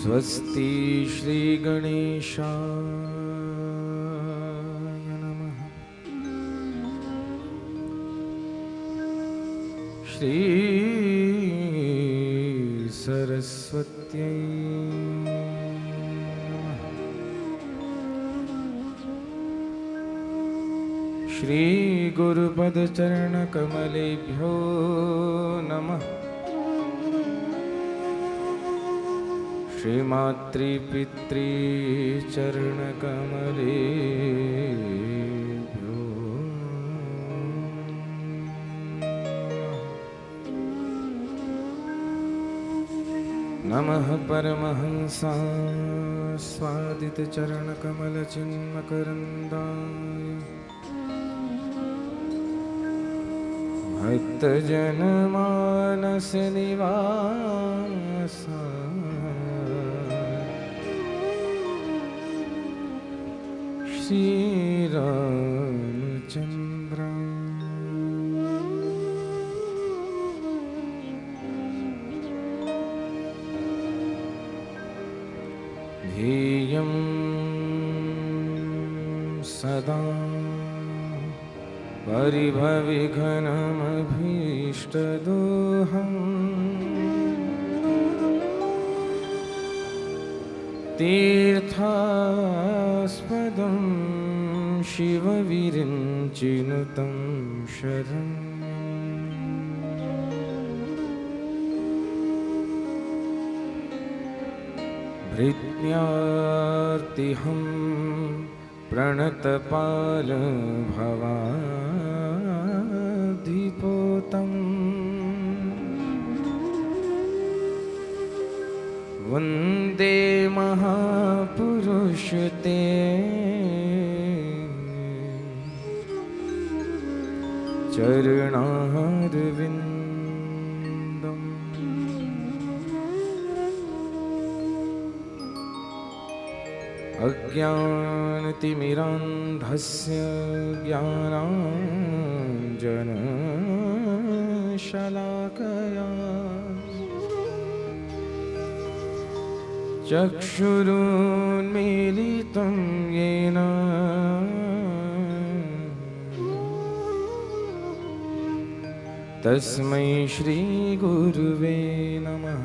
स्वस्ति श्री गणेशाय नमः। श्री सरस्वत्यै नमः। श्री गुरुपदचरणकमलेभ्यो नमः। श्रीमातृपितृचरणकमलेभ्यो नमः। परमहंसाय स्वादितचरणकमलचिन्मकरन्दाय भक्तजनमानसनिवासाय श्रीरामचन्द्र ध्येयं सदा परिभविघ्नमभीष्टदोहम् तीर्थास्पदं शिवविरिञ्चिनुतं शरणम्। भृत्यार्तिहं प्रणतपालभवाधिपोतम् वन्दे महापुरुष ते चरणारविन्दम्। अज्ञानतिमिरान्धस्य ज्ञानाञ्जनशलाकया चक्षुरुन्मीलितं येन तस्मै श्रीगुरुवे नमः।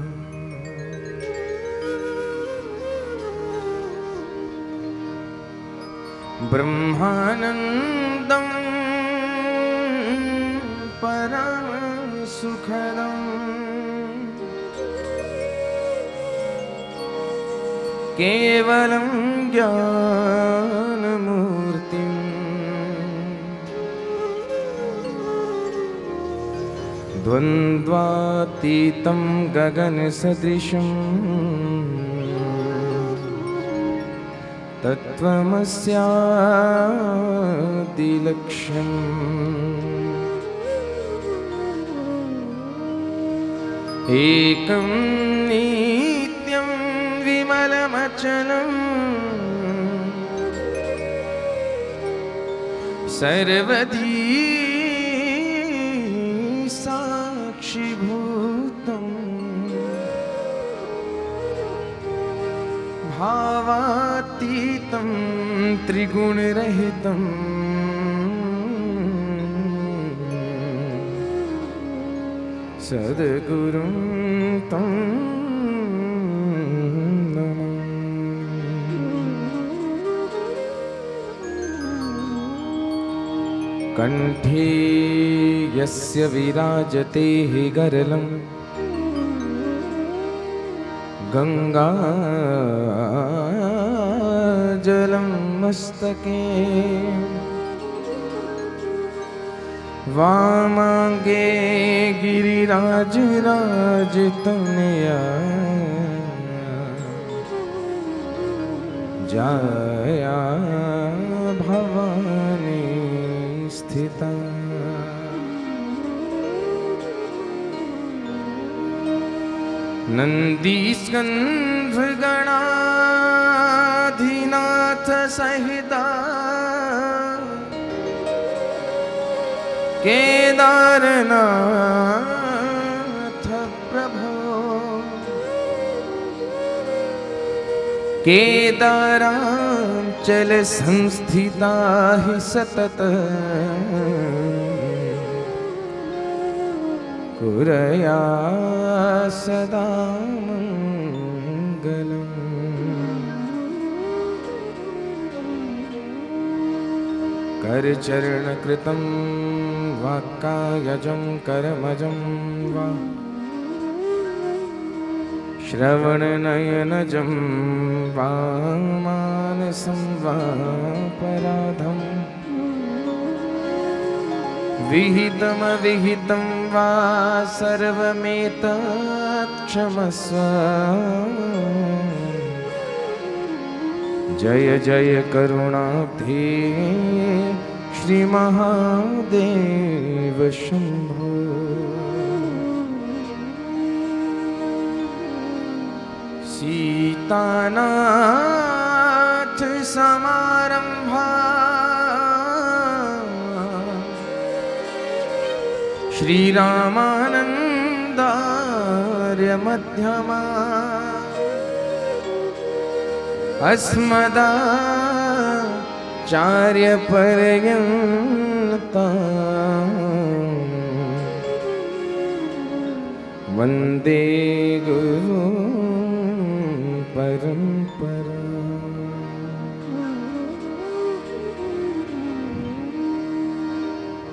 ब्रह्मानन्दं परमसुखदम् केवलं ज्ञानमूर्तिं द्वन्द्वातीतं गगनसदृशं तत्त्वमस्यादिलक्ष्यम्। एकं नित्यं विमलमचलं सर्वधी साक्षिभूतम् भावातीतं त्रिगुणरहितं सद्गुरुं तं कंठे यस्य विराजते गरलं गंगाजलं मस्तके वामांगे गिरिराजराजतनया जाया भवानी स्थिता। नन्दीस्कन्धगणाधिनाथ सहिता केदारनाथ प्रभो केदारांचल संस्थिता हि सतत कुरया सदा मंगलम्। करचरणकृतं वाक्कायजं करमजं वा श्रवणनयनजं वा मानसं वा पराधं विहितमविहितं वा सर्वमेतत् क्षमस्व। जय जय करुणाब्धे श्री महादेव शंभो। सीतानाथ समारंभा श्री रामानंदार्य मध्यमा अस्मदाचार्य पर्यन्ता वन्दे गुरु परंपरा।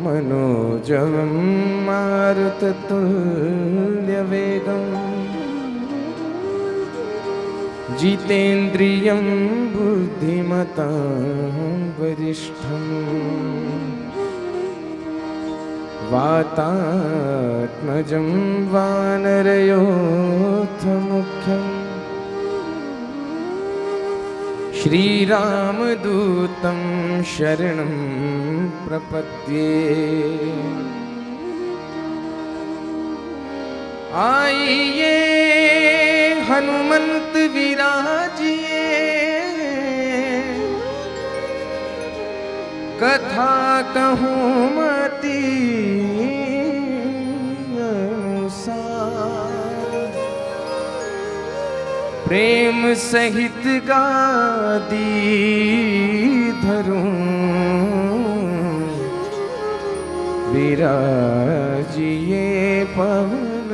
मनोजवं मारुततुल्यवेगम् जितेन्द्रियं बुद्धिमतां वरिष्ठम् वातात्मजं वानरयोधमुख्यम् श्रीरामदूतं शरणं प्रपद्ये। आइए हनुमंत विराजिए कथा कहूँ मति अनुसार प्रेम सहित गादी धरूं विराजिए पवन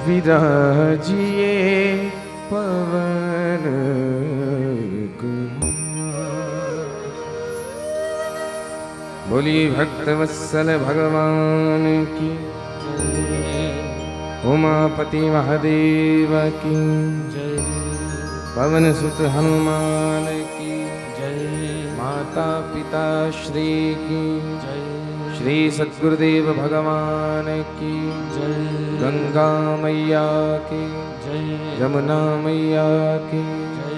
विराजिए पवन कुमार। बोली भक्तवत्सल भगवान की उमापति महादेव की जय। पवन सुत हनुमान की जय। माता पिता श्री की जय। श्री सद्गुरुदेव भगवान की जय। गंगा मैया की जय। यमुना मैया की जय।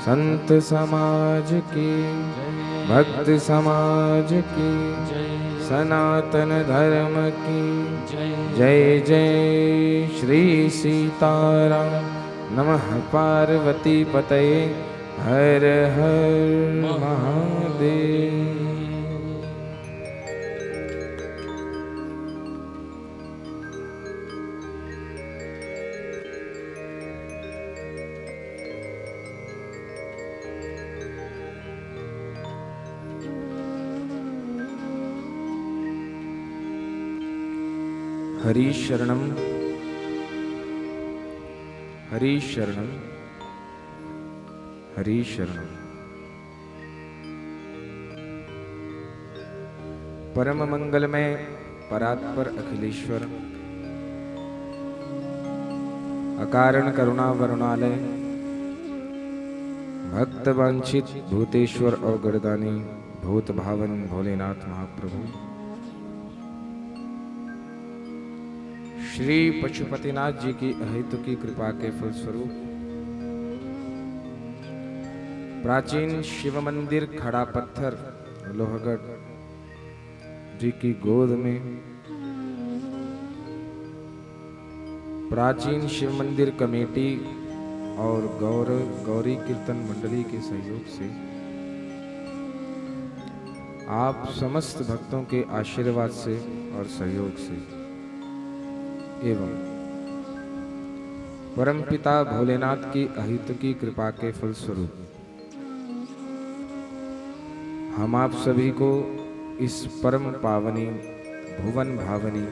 संत समाज की जय। भक्त समाज की जय। सनातन धर्म की जय। जय जय श्री सीताराम। नमः पार्वती पतये हर हर महादेव। हरि शरणम हरि शरणम हरि शरणम। परम मंगल में परात्पर अखिलेश्वर अकारण करुणा वरुणालय भक्त वांछित भूतेश्वर और गणदानी भूत भावन भोलेनाथ महाप्रभु श्री पशुपतिनाथ जी की अहेतु की कृपा के फलस्वरूप प्राचीन शिव मंदिर खड़ा पत्थर लोहगढ़ जी की गोद में प्राचीन शिव मंदिर कमेटी और गौरी कीर्तन मंडली के सहयोग से आप समस्त भक्तों के आशीर्वाद से और सहयोग से एवं परमपिता भोलेनाथ की अहित की कृपा के फलस्वरूप हम आप सभी को इस परम पावनी भुवन भावनी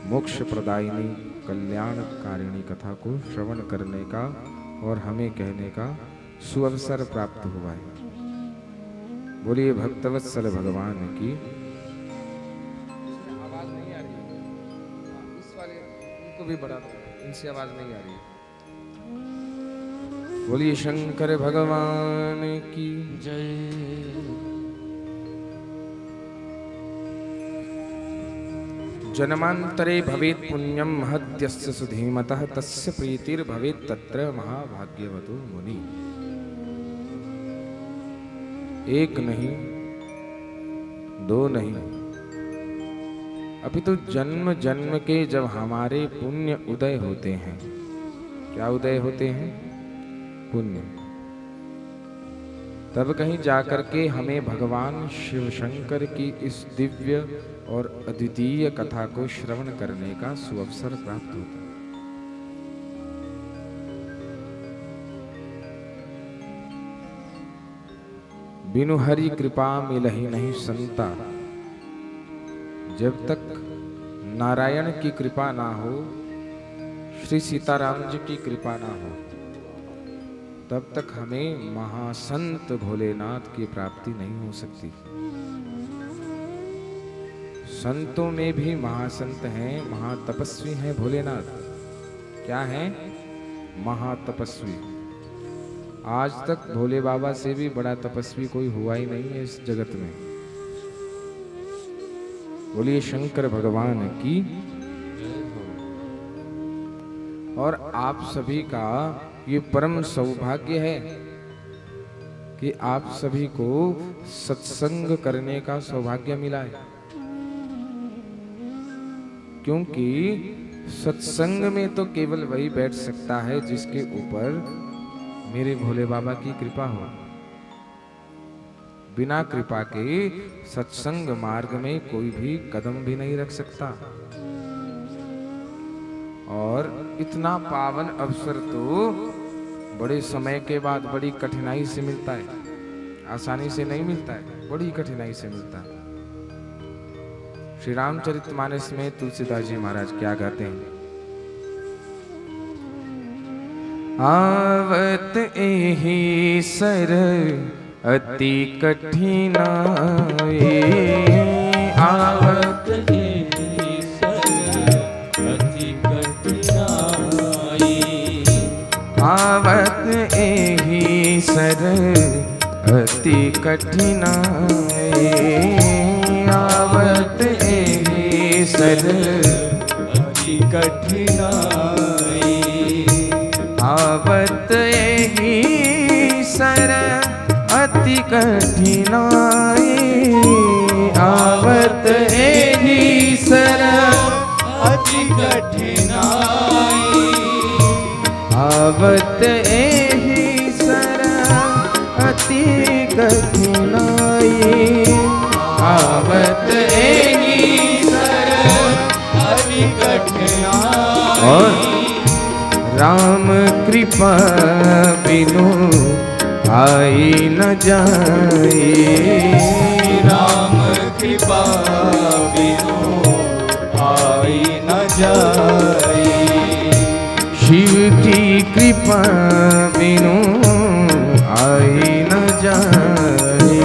मोक्ष प्रदायिनी कल्याणकारिणी कथा को श्रवण करने का और हमें कहने का सुअवसर प्राप्त हुआ है। बोलिए भक्तवत्सल भगवान की। आवाज नहीं आ रही है, इस वाले इनको भी बढ़ा दो, इनसे आवाज नहीं आ रही है। बोलिए शंकर भगवान की जय। जन्मांतरे भवेत् पुण्यम महत्यस्य सुधीमतः तस्य प्रीतिर्भवेत् तत्र महाभाग्यवतो मुनि। एक नहीं, दो नहीं, अभी तो जन्म जन्म के जब हमारे पुण्य उदय होते हैं, क्या उदय होते हैं? पुण्य। तब कहीं जाकर के हमें भगवान शिव शंकर की इस दिव्य और अद्वितीय कथा को श्रवण करने का सुअवसर प्राप्त होता है। बिनु हरि कृपा मिलहि नहीं संता। जब तक नारायण की कृपा ना हो, श्री सीताराम जी की कृपा ना हो, तब तक हमें महासंत भोलेनाथ की प्राप्ति नहीं हो सकती। संतों में भी महासंत हैं, महातपस्वी हैं भोलेनाथ। क्या हैं? महातपस्वी। आज तक भोले बाबा से भी बड़ा तपस्वी कोई हुआ ही नहीं है इस जगत में। बोलिए शंकर भगवान की। और आप सभी का ये परम सौभाग्य है कि आप सभी को सत्संग करने का सौभाग्य मिला है, क्योंकि सत्संग में तो केवल वही बैठ सकता है जिसके ऊपर मेरे भोले बाबा की कृपा हो। बिना कृपा के सत्संग मार्ग में कोई भी कदम भी नहीं रख सकता। और इतना पावन अवसर तो बड़े समय के बाद बड़ी कठिनाई से मिलता है, आसानी से नहीं मिलता है, बड़ी कठिनाई से मिलता है। श्री रामचरितमानस में तुलसीदास जी महाराज क्या गाते हैं? आवत एहि सर अति कठिनाई, आवत एहि सर अति कठिनाई, आवत एहि सर अति कठिनाई, आवत एहि सर अति कठिनाई, आवत एहि सर अति कठिनाई, आवत एहि सर अति कठिनाई, आवत एहि सर अति कठिनाई, आवत एहि सर अति कठिनाई। और राम कृपा बिनु आई न जाए, राम कृपा बिनु आई न जाए, शिव की कृपा बिनु आई न जाए,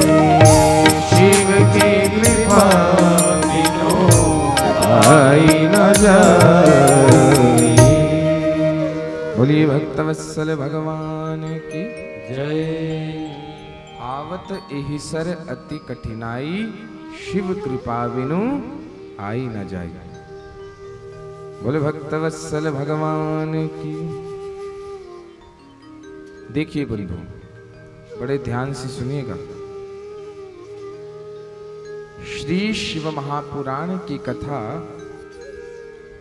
शिव की कृपा बिनु आई न जाए। बोलिए भक्तवत्सल भगवान की जय। आवत एहि सर अति कठिनाई, शिव कृपा बिनु आई न जाए। बोले भक्तवत्सल भगवान की। देखिए बंधु, बड़े ध्यान से सुनिएगा। श्री शिव महापुराण की कथा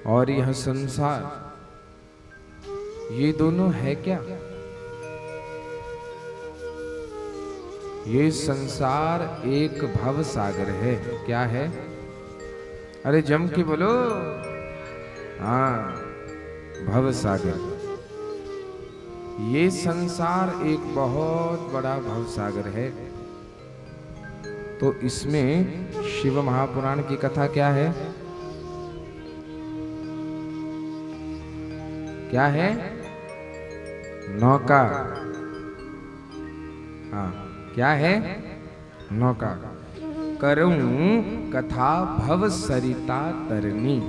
और यह संसार, ये दोनों है क्या? ये संसार एक भव सागर है। क्या है? अरे जम के बोलो। हाँ, भव सागर। ये संसार एक बहुत बड़ा भवसागर है। तो इसमें शिव महापुराण की कथा क्या है? क्या है? नौका। हाँ, क्या है? नौका। करूं कथा भव सरिता तरनी।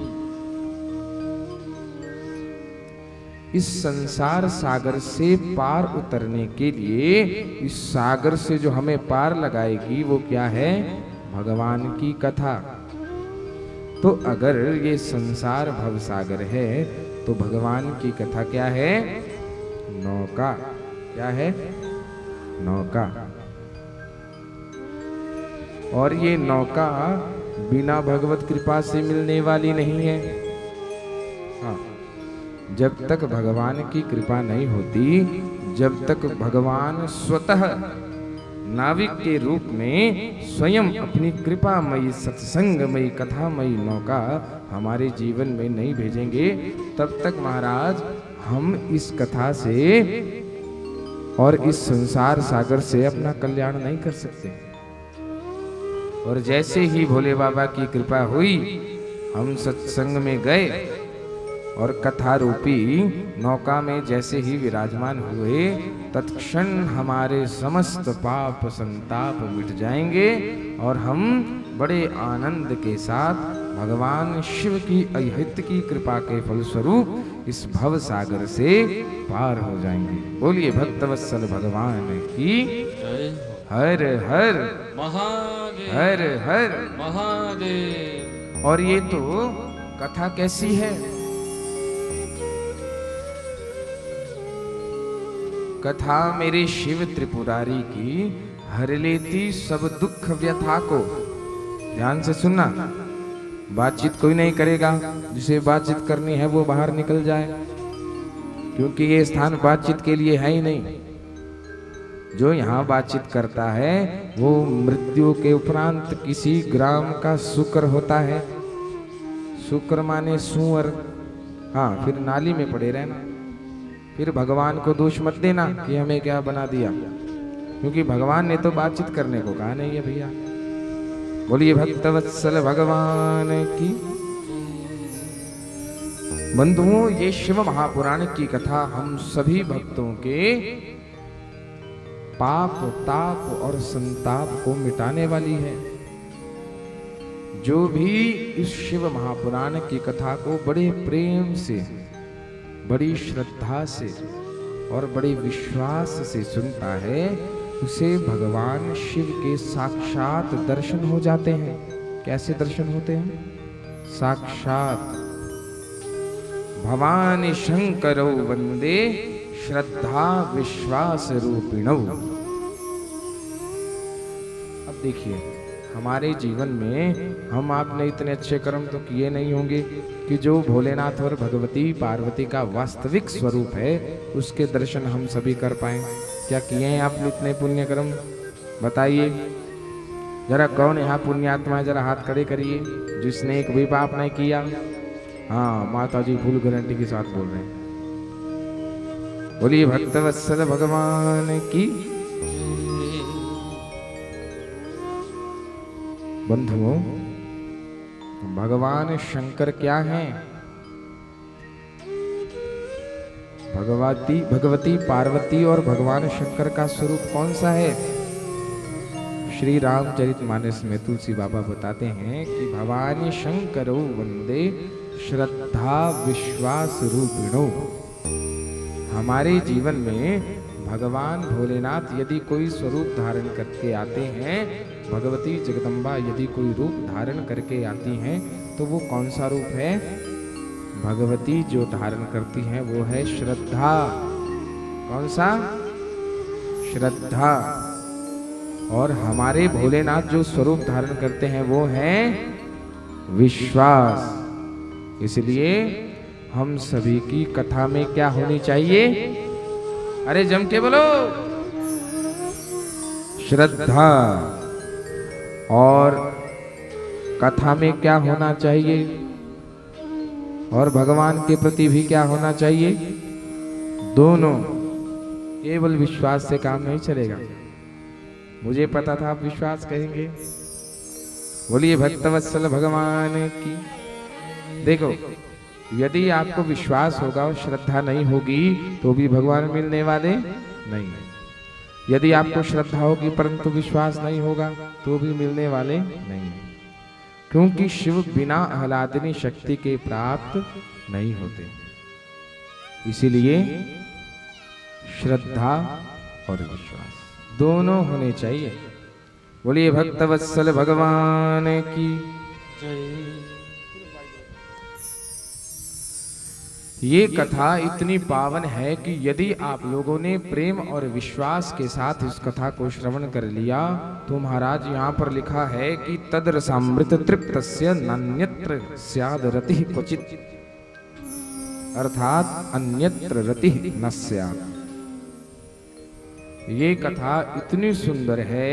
इस संसार सागर से पार उतरने के लिए, इस सागर से जो हमें पार लगाएगी वो क्या है? भगवान की कथा। तो अगर ये संसार भवसागर है तो भगवान की कथा क्या है? नौका। क्या है? नौका। और ये नौका बिना भगवत कृपा से मिलने वाली नहीं है। हाँ, जब तक भगवान की कृपा नहीं होती, जब तक भगवान स्वतः नाविक के रूप में स्वयं अपनी कृपामयी सत्संगमयी कथामयी नौका हमारे जीवन में नहीं भेजेंगे, तब तक महाराज हम इस कथा से और इस संसार सागर से अपना कल्याण नहीं कर सकते। और जैसे ही भोले बाबा की कृपा हुई, हम सत्संग में गए और कथा रूपी नौका में जैसे ही विराजमान हुए, तत्क्षण हमारे समस्त पाप संताप मिट जाएंगे और हम बड़े आनंद के साथ भगवान शिव की अहित की कृपा के फलस्वरूप इस भव सागर से पार हो जाएंगे। बोलिए भक्तवत्सल भगवान की हर हर महादेव, हर हर महादेव। और ये तो कथा कैसी है? कथा मेरे शिव त्रिपुरारी की हर लेती सब दुख व्यथा को। ध्यान से सुनना, बातचीत कोई नहीं करेगा, जिसे बातचीत करनी है वो बाहर निकल जाए, क्योंकि ये स्थान बातचीत के लिए है ही नहीं। जो यहाँ बातचीत करता है वो मृत्यु के उपरांत किसी ग्राम का शुक्र होता है। शुक्र माने सुअर। हाँ, फिर नाली में पड़े रहना। फिर भगवान को दोष मत देना कि हमें क्या बना दिया, क्योंकि भगवान ने तो बातचीत करने को कहा नहीं है भैया। बोलिए भक्तवत्सल भगवान की। बंधुओं, ये शिव महापुराण की कथा हम सभी भक्तों के पाप ताप और संताप को मिटाने वाली है। जो भी इस शिव महापुराण की कथा को बड़े प्रेम से, बड़ी श्रद्धा से और बड़े विश्वास से सुनता है, उसे भगवान शिव के साक्षात दर्शन हो जाते हैं। कैसे दर्शन होते हैं? साक्षात भवानी शंकरौ वंदे श्रद्धा विश्वास रूपिणौ। अब देखिए, हमारे जीवन में हम आपने इतने अच्छे कर्म तो किए नहीं होंगे कि जो भोलेनाथ और भगवती पार्वती का वास्तविक स्वरूप है उसके दर्शन हम सभी कर पाए। क्या किए हैं आपने इतने पुण्य कर्म? बताइए जरा, कौन यहाँ पुण्यात्मा है? जरा हाथ खड़े करिए जिसने एक भी पाप नहीं किया। हाँ, माता जी फुल गारंटी के साथ बोल रहे हैं। बोलिए भक्तवत्सल भगवान की। बंधुओं, भगवान शंकर क्या हैं? भगवती पार्वती और भगवान शंकर का स्वरूप कौन सा है? श्री रामचरितमानस में तुलसी बाबा बताते हैं कि भवानी शंकरो वंदे श्रद्धा विश्वास रूपिणो। हमारे जीवन में भगवान भोलेनाथ यदि कोई स्वरूप धारण करके आते हैं, भगवती जगदम्बा यदि कोई रूप धारण करके आती हैं, तो वो कौन सा रूप है? भगवती जो धारण करती हैं वो है श्रद्धा। कौन सा? श्रद्धा। और हमारे भोलेनाथ जो स्वरूप धारण करते हैं वो है विश्वास। इसलिए हम सभी की कथा में क्या होनी चाहिए? अरे जम के बोलो, श्रद्धा। और कथा में क्या होना चाहिए? और भगवान के प्रति भी क्या होना चाहिए? दोनों। केवल विश्वास से काम नहीं चलेगा। मुझे पता था आप विश्वास कहेंगे। बोलिए भक्तवत्सल भगवान की। देखो, यदि आपको विश्वास होगा और श्रद्धा नहीं होगी तो भी भगवान मिलने वाले नहीं है। यदि आपको श्रद्धा होगी परंतु विश्वास नहीं होगा तो भी मिलने वाले नहीं है, क्योंकि शिव बिना आह्लादनी शक्ति के प्राप्त नहीं होते। इसीलिए श्रद्धा और विश्वास दोनों होने चाहिए। बोलिए भक्तवत्सल भगवान की। ये कथा इतनी पावन है कि यदि आप लोगों ने प्रेम और विश्वास के साथ इस कथा को श्रवण कर लिया तो महाराज यहाँ पर लिखा है कि तदरसामृत तृप्तस्य नान्यत्र स्याद रतिः क्वचित्, अर्थात अन्यत्र रतिः न स्यात्। ये कथा इतनी सुंदर है,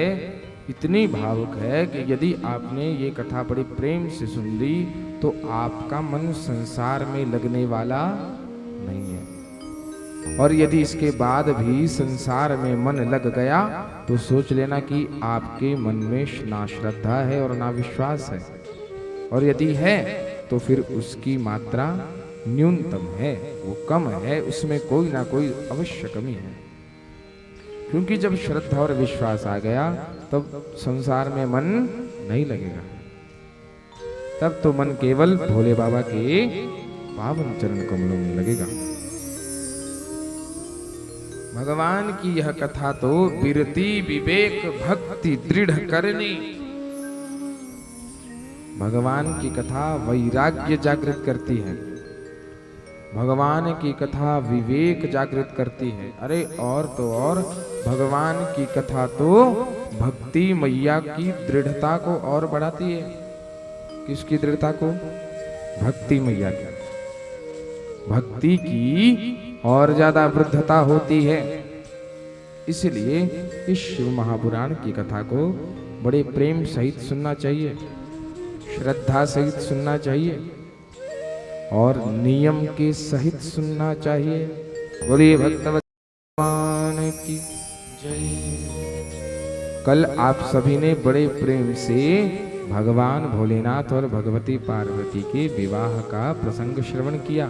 इतनी भावुक है कि यदि आपने ये कथा बड़े प्रेम से सुन ली तो आपका मन संसार में लगने वाला नहीं है। और यदि इसके बाद भी संसार में मन लग गया तो सोच लेना कि आपके मन में ना श्रद्धा है और ना विश्वास है, और यदि है तो फिर उसकी मात्रा न्यूनतम है, वो कम है, उसमें कोई ना कोई अवश्य कमी है। क्योंकि जब श्रद्धा और विश्वास आ गया तब संसार में मन नहीं लगेगा, तब तो मन केवल भोले बाबा के पावन चरण कमलों में लगेगा। भगवान की यह कथा तो बिरती विवेक भक्ति दृढ़ करनी। भगवान की कथा वैराग्य जागृत करती है, भगवान की कथा विवेक जागृत करती है। अरे और तो और भगवान की कथा तो भक्ति मैया की दृढ़ता को और बढ़ाती है। किसकी दृढ़ता को? भक्ति मैया की। भक्ति की और ज्यादा वृद्धता होती है। इसलिए इस शिव महापुराण की कथा को बड़े प्रेम सहित सुनना चाहिए, श्रद्धा सहित सुनना चाहिए और नियम के सहित सुनना चाहिए। बोलिए भक्तवत्सल की जय। कल आप सभी ने बड़े प्रेम से भगवान भोलेनाथ और भगवती पार्वती के विवाह का प्रसंग श्रवण किया,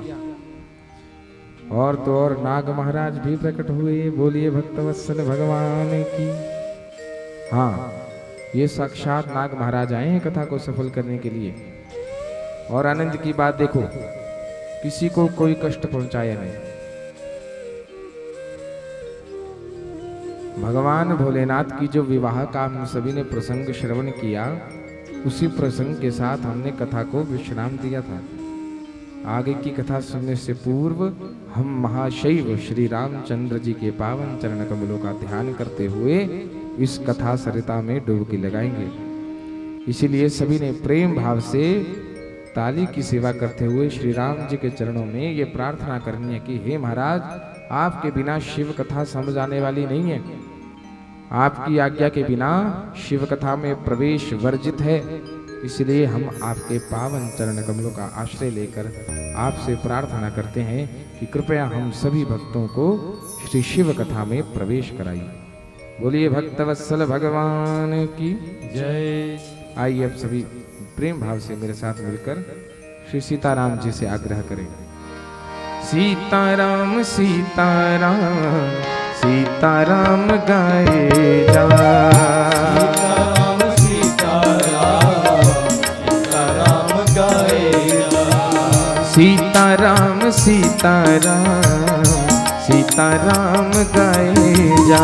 और तो और नाग महाराज भी प्रकट हुए। बोलिए भक्तवत्सल भगवान की। हाँ, ये साक्षात नाग महाराज आए हैं कथा को सफल करने के लिए। और आनंद की बात देखो, किसी को कोई कष्ट पहुंचाया नहीं। भगवान भोलेनाथ की जो विवाह का हम सभी ने प्रसंग श्रवण किया, उसी प्रसंग के साथ हमने कथा को विश्राम दिया था। आगे की कथा सुनने से पूर्व हम महाशैव श्री रामचंद्र जी के पावन चरण कमलों का ध्यान करते हुए इस कथा सरिता में डुबकी लगाएंगे। इसीलिए सभी ने प्रेम भाव से ताली की सेवा करते हुए श्री राम जी के चरणों में ये प्रार्थना करनी है कि हे महाराज, आपके बिना शिव कथा समझ आने वाली नहीं है। आपकी आज्ञा के बिना शिव कथा में प्रवेश वर्जित है। इसलिए हम आपके पावन चरण कमलों का आश्रय लेकर आपसे प्रार्थना करते हैं कि कृपया हम सभी भक्तों को श्री शिव कथा में प्रवेश कराइए। बोलिए भक्तवत्सल भगवान की जय। आइए अब सभी प्रेम भाव से मेरे साथ मिलकर श्री सीताराम जी से आग्रह करें। सीताराम सीताराम सीताराम गाए जा। सीताराम सीताराम सीताराम गाए जा। सीताराम सीताराम सीताराम गाए जा।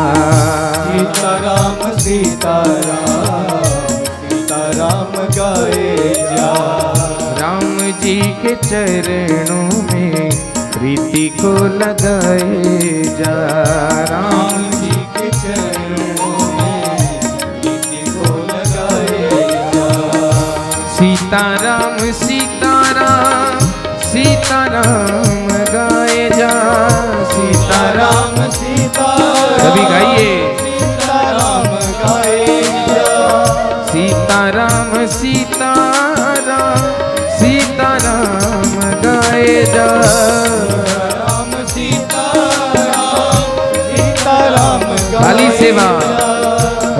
सीताराम सीताराम सीताराम गाए जा। राम जी के चरणों में प्रीति को लगाए जा। राम जी के चरणों में प्रीति को लगाए जा। सीताराम सीताराम सीताराम गाए जा। सीताराम सीताराम सभी गाइए। सीताराम गाए जा। सीताराम सीताराम सीताराम गाए जा। राम सीताराम वाली सेवा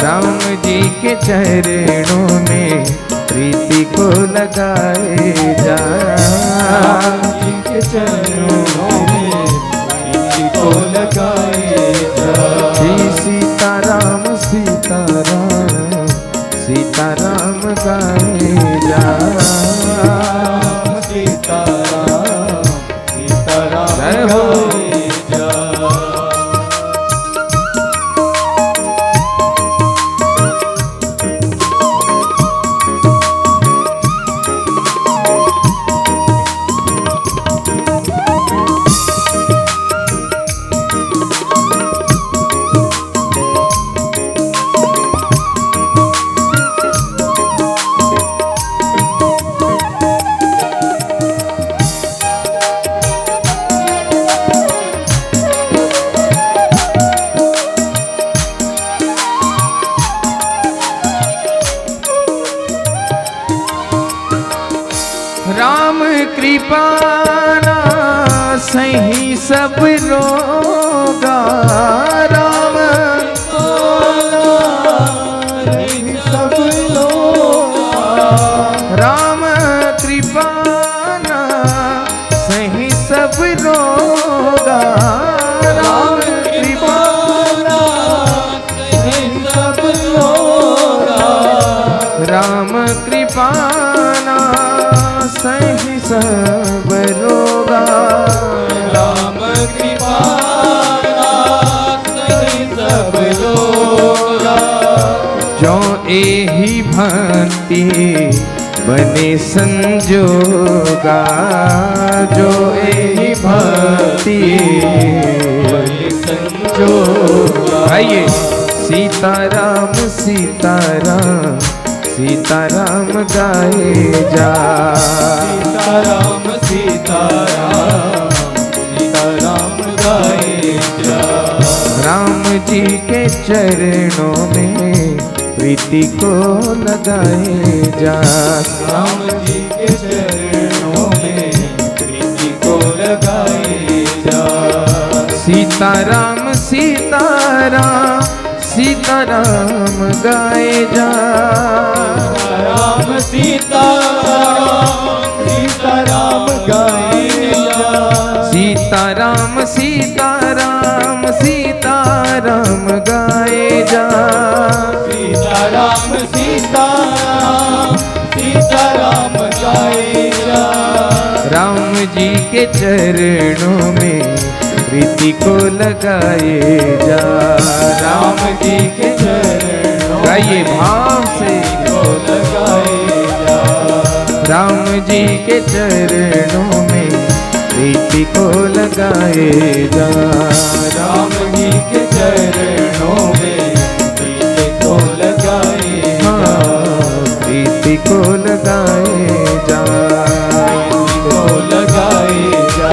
राम जी के चरणों में प्रीति को लगाए जा। राम जी के चरणों में प्रीति को लगाए जा। श्री सीताराम सीताराम सीताराम गाए जा। सीताराम सीताराम जय हो। गाए जा। राम कृपाना सही सब रोगा। राम सब लोग राम कृपाना सही सब रोगा। राम कृपाना सब लोग राम कृपाना सही सब रोगा। राम कृपाना सही सब लोग जो एहि भक्ति बने संजोगा। जो एहि भक्ति संजोगा। आइए सीताराम सीताराम सीताराम गाए जा। सीताराम सीताराम सीताराम गाए जा। राम जी के चरणों में प्रीति को लगाए जा। राम जी के चरणों में प्रीति को लगाए जा। सीताराम सीताराम सीताराम गाए जा। राम सीताराम सीताराम गाए जा। सीताराम सीताराम सीताराम गाए जा। सीताराम सीताराम सीताराम गाए जा। राम जी के चरणों में प्रीति को लगाए जा। राम जी के चरणों गाइए भाव से को लगाए जा। राम जी के चरणों में प्रीति को लगाए जा। राम जी के चरणों में प्रीति को लगाए जा। प्रीति को लगाए जा। को लगाए जा।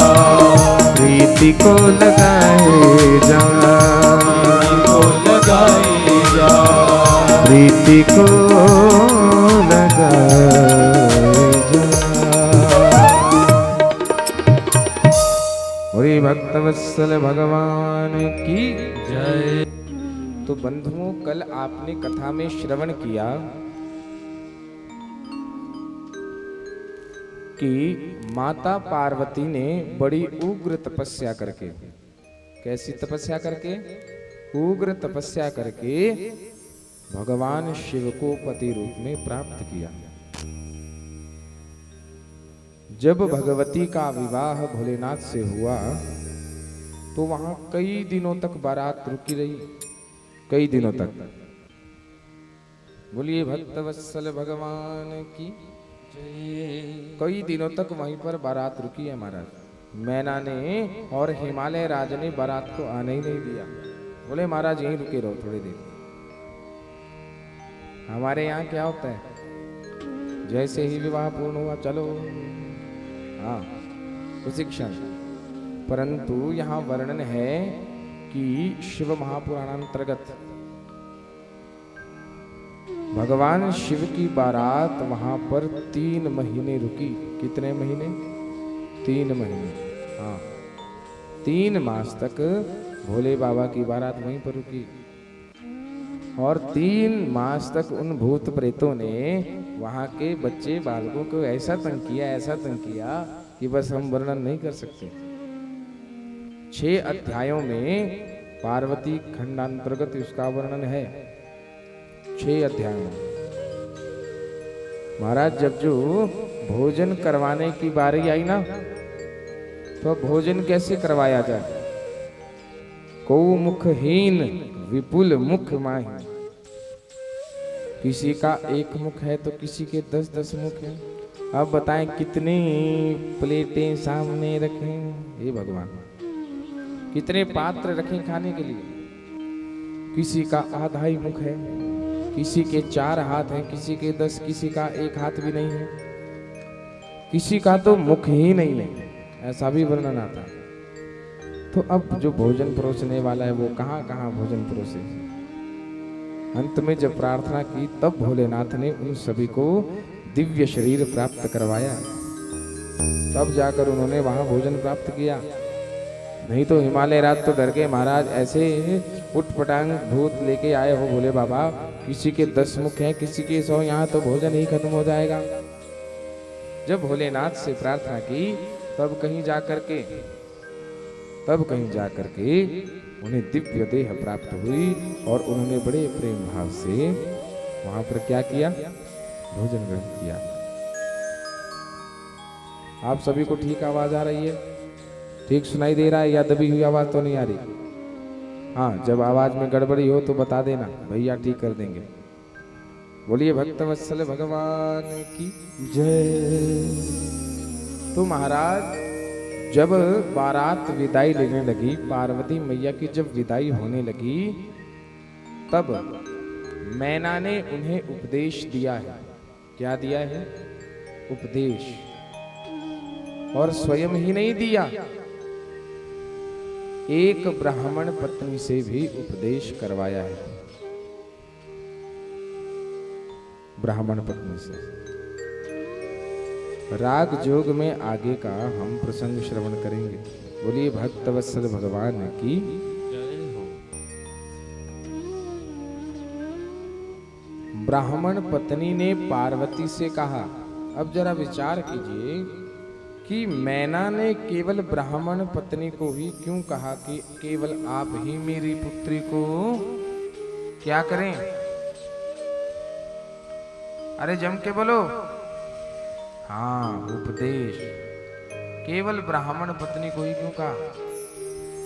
प्रीति को लगाए जा। को लगाए जा। प्रीति को लगाए जा। बोले भक्तवत्सल भगवान की जय। तो बंधुओं, कल आपने कथा में श्रवण किया कि माता पार्वती ने बड़ी उग्र तपस्या करके, कैसी तपस्या करके? उग्र तपस्या करके भगवान शिव को पति रूप में प्राप्त किया। जब भगवती का विवाह भोलेनाथ से हुआ तो वहां कई दिनों तक बारात रुकी रही, कई दिनों तक। बोलिए भक्तवत्सल भगवान की। कई दिनों तक वहीं पर बारात रुकी है महाराज। मैना ने और हिमालय राज ने बारात को आने ही नहीं दिया। बोले महाराज यहीं रुके रहो थोड़ी देर। हमारे यहाँ क्या होता है, जैसे ही विवाह पूर्ण हुआ चलो, हाँ उसी क्षण। परंतु यहाँ वर्णन है कि शिव महापुराणांतर्गत भगवान शिव की बारात वहां पर 3 महीने रुकी। कितने महीने? 3 महीने। हाँ 3 मास तक भोले बाबा की बारात वहीं पर रुकी। और 3 मास तक उन भूत प्रेतों ने वहां के बच्चे बालकों को ऐसा तंग किया कि बस हम वर्णन नहीं कर सकते। 6 अध्यायों में पार्वती खंडांतर्गत इसका वर्णन है। 6 अध्यायों। महाराज जब जो भोजन करवाने की बारी आई ना, तो भोजन कैसे करवाया जाए? को मुखहीन विपुल मुख माही। किसी का 1 मुख है तो किसी के 10-10 मुख है। अब बताएं कितनी प्लेटें सामने रखें? हे भगवान, कितने पात्र रखें खाने के लिए? किसी का आधा ही मुख है, किसी के 4 हाथ हैं, किसी के 10, किसी का 1 हाथ भी नहीं है, किसी का तो मुख ही नहीं है, ऐसा भी वर्णन आता है। तो अब जो भोजन परोसने वाला है वो कहाँ कहाँ भोजन परोसे? अंत में जब प्रार्थना की तब भोलेनाथ ने उन सभी को दिव्य शरीर प्राप्त करवाया, तब जाकर उन्होंने वहां भोजन प्राप्त किया। नहीं तो हिमालय राज तो डर के महाराज ऐसे उठपटांग भूत लेके आए हो भोले बाबा, किसी के 10 मुख हैं, किसी के 100, यहाँ तो भोजन ही खत्म हो जाएगा। जब भोलेनाथ से प्रार्थना की तब कहीं जाकर के उन्हें दिव्य देह प्राप्त हुई और उन्होंने बड़े प्रेम भाव से वहां पर क्या किया? भोजन ग्रहण किया। आप सभी को ठीक आवाज आ रही है? ठीक सुनाई दे रहा है या दबी हुई आवाज तो नहीं आ रही? हाँ, जब आवाज में गड़बड़ी हो तो बता देना, भैया ठीक कर देंगे। बोलिए भक्तवत्सल भगवान की जय। तो महाराज जब बारात विदाई लेने लगी, पार्वती मैया की जब विदाई होने लगी, तब मैना ने उन्हें उपदेश दिया है। क्या दिया है? उपदेश। और स्वयं ही नहीं दिया, एक ब्राह्मण पत्नी से भी उपदेश करवाया है। ब्राह्मण पत्नी से। राग जोग में आगे का हम प्रसंग श्रवण करेंगे। बोलिए भक्तवत्सल भगवान की जय हो। ब्राह्मण पत्नी ने पार्वती से कहा। अब जरा विचार कीजिए कि मैना ने केवल ब्राह्मण पत्नी को ही क्यों कहा कि केवल आप ही मेरी पुत्री को क्या करें? अरे जम के बोलो। हाँ, उपदेश। केवल ब्राह्मण पत्नी को ही क्यों कहा?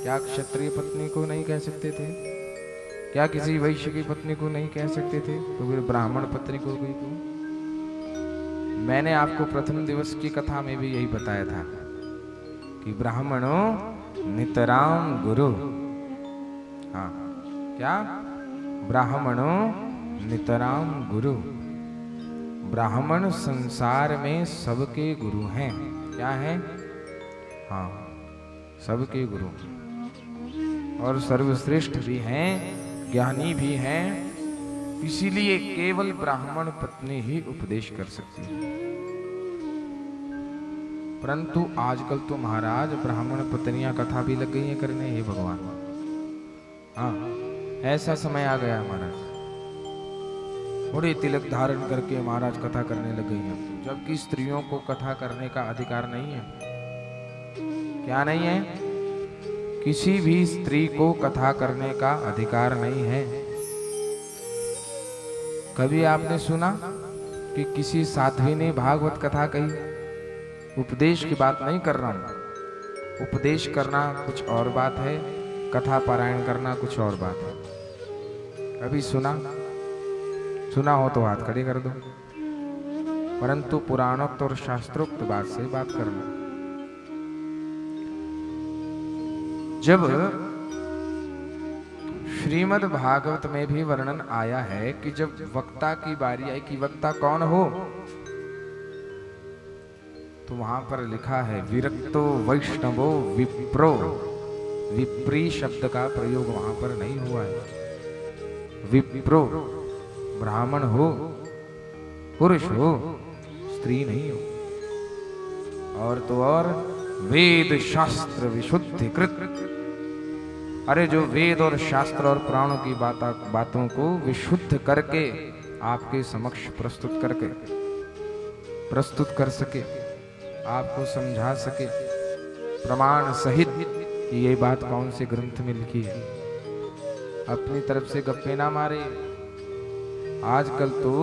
क्या क्षत्रिय पत्नी को नहीं कह सकते थे? क्या किसी वैश्य की पत्नी को नहीं कह सकते थे? तो फिर ब्राह्मण पत्नी को भी क्यों? मैंने आपको प्रथम दिवस की कथा में भी यही बताया था कि ब्राह्मणों नितराम गुरु। हाँ, क्या? ब्राह्मणों नितराम गुरु। ब्राह्मण संसार में सबके गुरु हैं। क्या हैं? हाँ, सबके गुरु और सर्वश्रेष्ठ भी हैं, ज्ञानी भी हैं। इसीलिए केवल ब्राह्मण पत्नी ही उपदेश कर सकती है। परंतु आजकल तो महाराज ब्राह्मण पत्नियां कथा भी लग गई हैं करने। हे भगवान, हाँ, ऐसा समय आ गया महाराज। बड़े तिलक धारण करके महाराज कथा करने लग गई हैं, जबकि स्त्रियों को कथा करने का अधिकार नहीं है। क्या नहीं है? किसी भी स्त्री को कथा करने का अधिकार नहीं है। कभी आपने सुना कि किसी साध्वी ने भागवत कथा कही? उपदेश की बात नहीं कर रहा हूं। उपदेश करना कुछ और बात है, कथा पारायण करना कुछ और बात है। कभी सुना हो तो हाथ खड़े कर दो। परंतु पुराणोक्त और शास्त्रोक्त बात से बात करना। जब श्रीमद् भागवत में भी वर्णन आया है कि जब वक्ता की बारी आई कि वक्ता कौन हो, तो वहां पर लिखा है विरक्तो वैष्णवो विप्रो। विप्री शब्द का प्रयोग वहां पर नहीं हुआ है। विप्रो ब्राह्मण हो, पुरुष हो, स्त्री नहीं हो। और तो और वेद शास्त्र विशुद्धि कृत अरे जो वेद और शास्त्र और पुराणों की बातों को विशुद्ध करके आपके समक्ष प्रस्तुत कर सके, आपको समझा सके प्रमाण सहित कि ये बात कौन से ग्रंथ में लिखी है। अपनी तरफ से गप्पे ना मारे। आजकल तो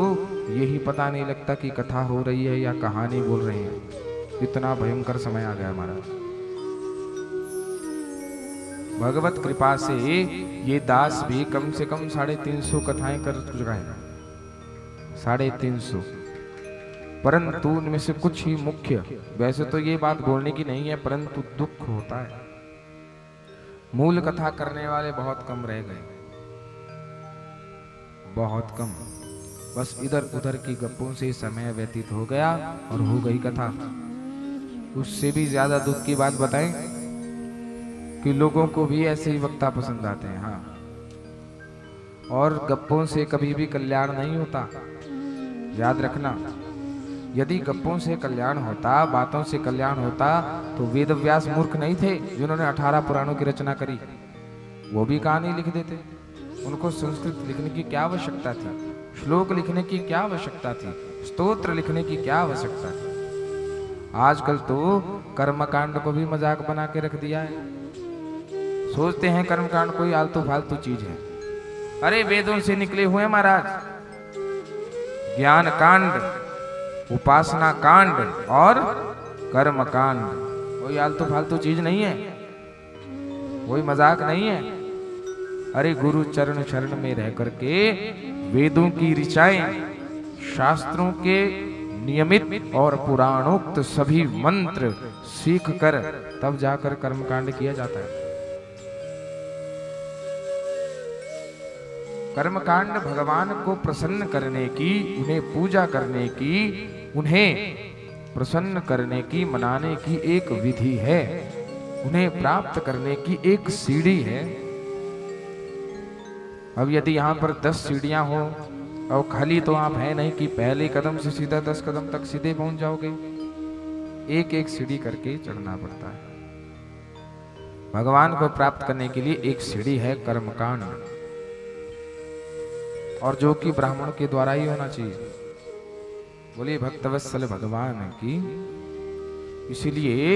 यही पता नहीं लगता कि कथा हो रही है या कहानी बोल रहे हैं। इतना भयंकर समय आ गया हमारा। भगवत कृपा से ये दास भी कम से कम 350 कथाएं कर चुका है, 350। परंतु उनमें से कुछ ही मुख्य, वैसे तो ये बात बोलने की नहीं है, परंतु दुख होता है मूल कथा करने वाले बहुत कम रह गए, बहुत कम। बस इधर उधर की गप्पों से समय व्यतीत हो गया और हो गई कथा। उससे भी ज्यादा दुख की बात बताएं कि लोगों को भी ऐसे ही वक्ता पसंद आते हैं। हाँ, और गप्पों से कभी भी कल्याण नहीं होता, याद रखना। यदि गप्पों से कल्याण होता, बातों से कल्याण होता, तो वेदव्यास मूर्ख नहीं थे जिन्होंने 18 पुराणों की रचना करी। वो भी कहानी लिख देते। उनको संस्कृत लिखने की क्या आवश्यकता थी, श्लोक लिखने की क्या आवश्यकता थी, स्तोत्र लिखने की क्या आवश्यकता थी। आजकल तो कर्मकांड को भी मजाक बना के रख दिया है। सोचते हैं कर्मकांड कोई आलतू फालतू चीज है। अरे वेदों से निकले हुए महाराज, ज्ञान कांड, उपासना कांड और कर्म कांड कोई आलतू फालतू चीज नहीं है, कोई मजाक नहीं है। अरे गुरु चरण शरण में रह करके वेदों की ऋचाएं, शास्त्रों के नियमित और पुराणोक्त सभी मंत्र सीख कर तब जाकर कर्मकांड किया जाता है। कर्मकांड भगवान को प्रसन्न करने की, उन्हें पूजा करने की, उन्हें प्रसन्न करने की, मनाने की एक विधि है, उन्हें प्राप्त करने की एक सीढ़ी है। अब यदि यहाँ पर 10 सीढ़ियां हो और खाली तो आप है नहीं कि पहले कदम से सीधा 10 कदम तक सीधे पहुंच जाओगे। एक एक सीढ़ी करके चढ़ना पड़ता है। भगवान को प्राप्त करने के लिए एक सीढ़ी है कर्मकांड, और जो कि ब्राह्मण के द्वारा ही होना चाहिए। बोलिए भक्तवत्सल भगवान की। इसीलिए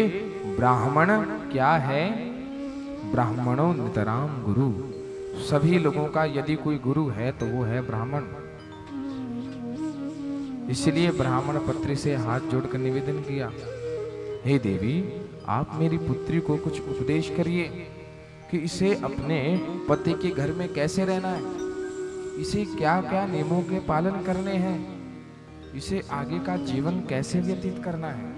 ब्राह्मण क्या है? ब्राह्मणों नितराम गुरु। सभी लोगों का यदि कोई गुरु है तो वो है ब्राह्मण। इसलिए ब्राह्मण पत्री से हाथ जोड़कर निवेदन किया, हे देवी, आप मेरी पुत्री को कुछ उपदेश करिए कि इसे अपने पति के घर में कैसे रहना है, इसे क्या क्या नियमों के पालन करने हैं, इसे आगे का जीवन कैसे व्यतीत करना है।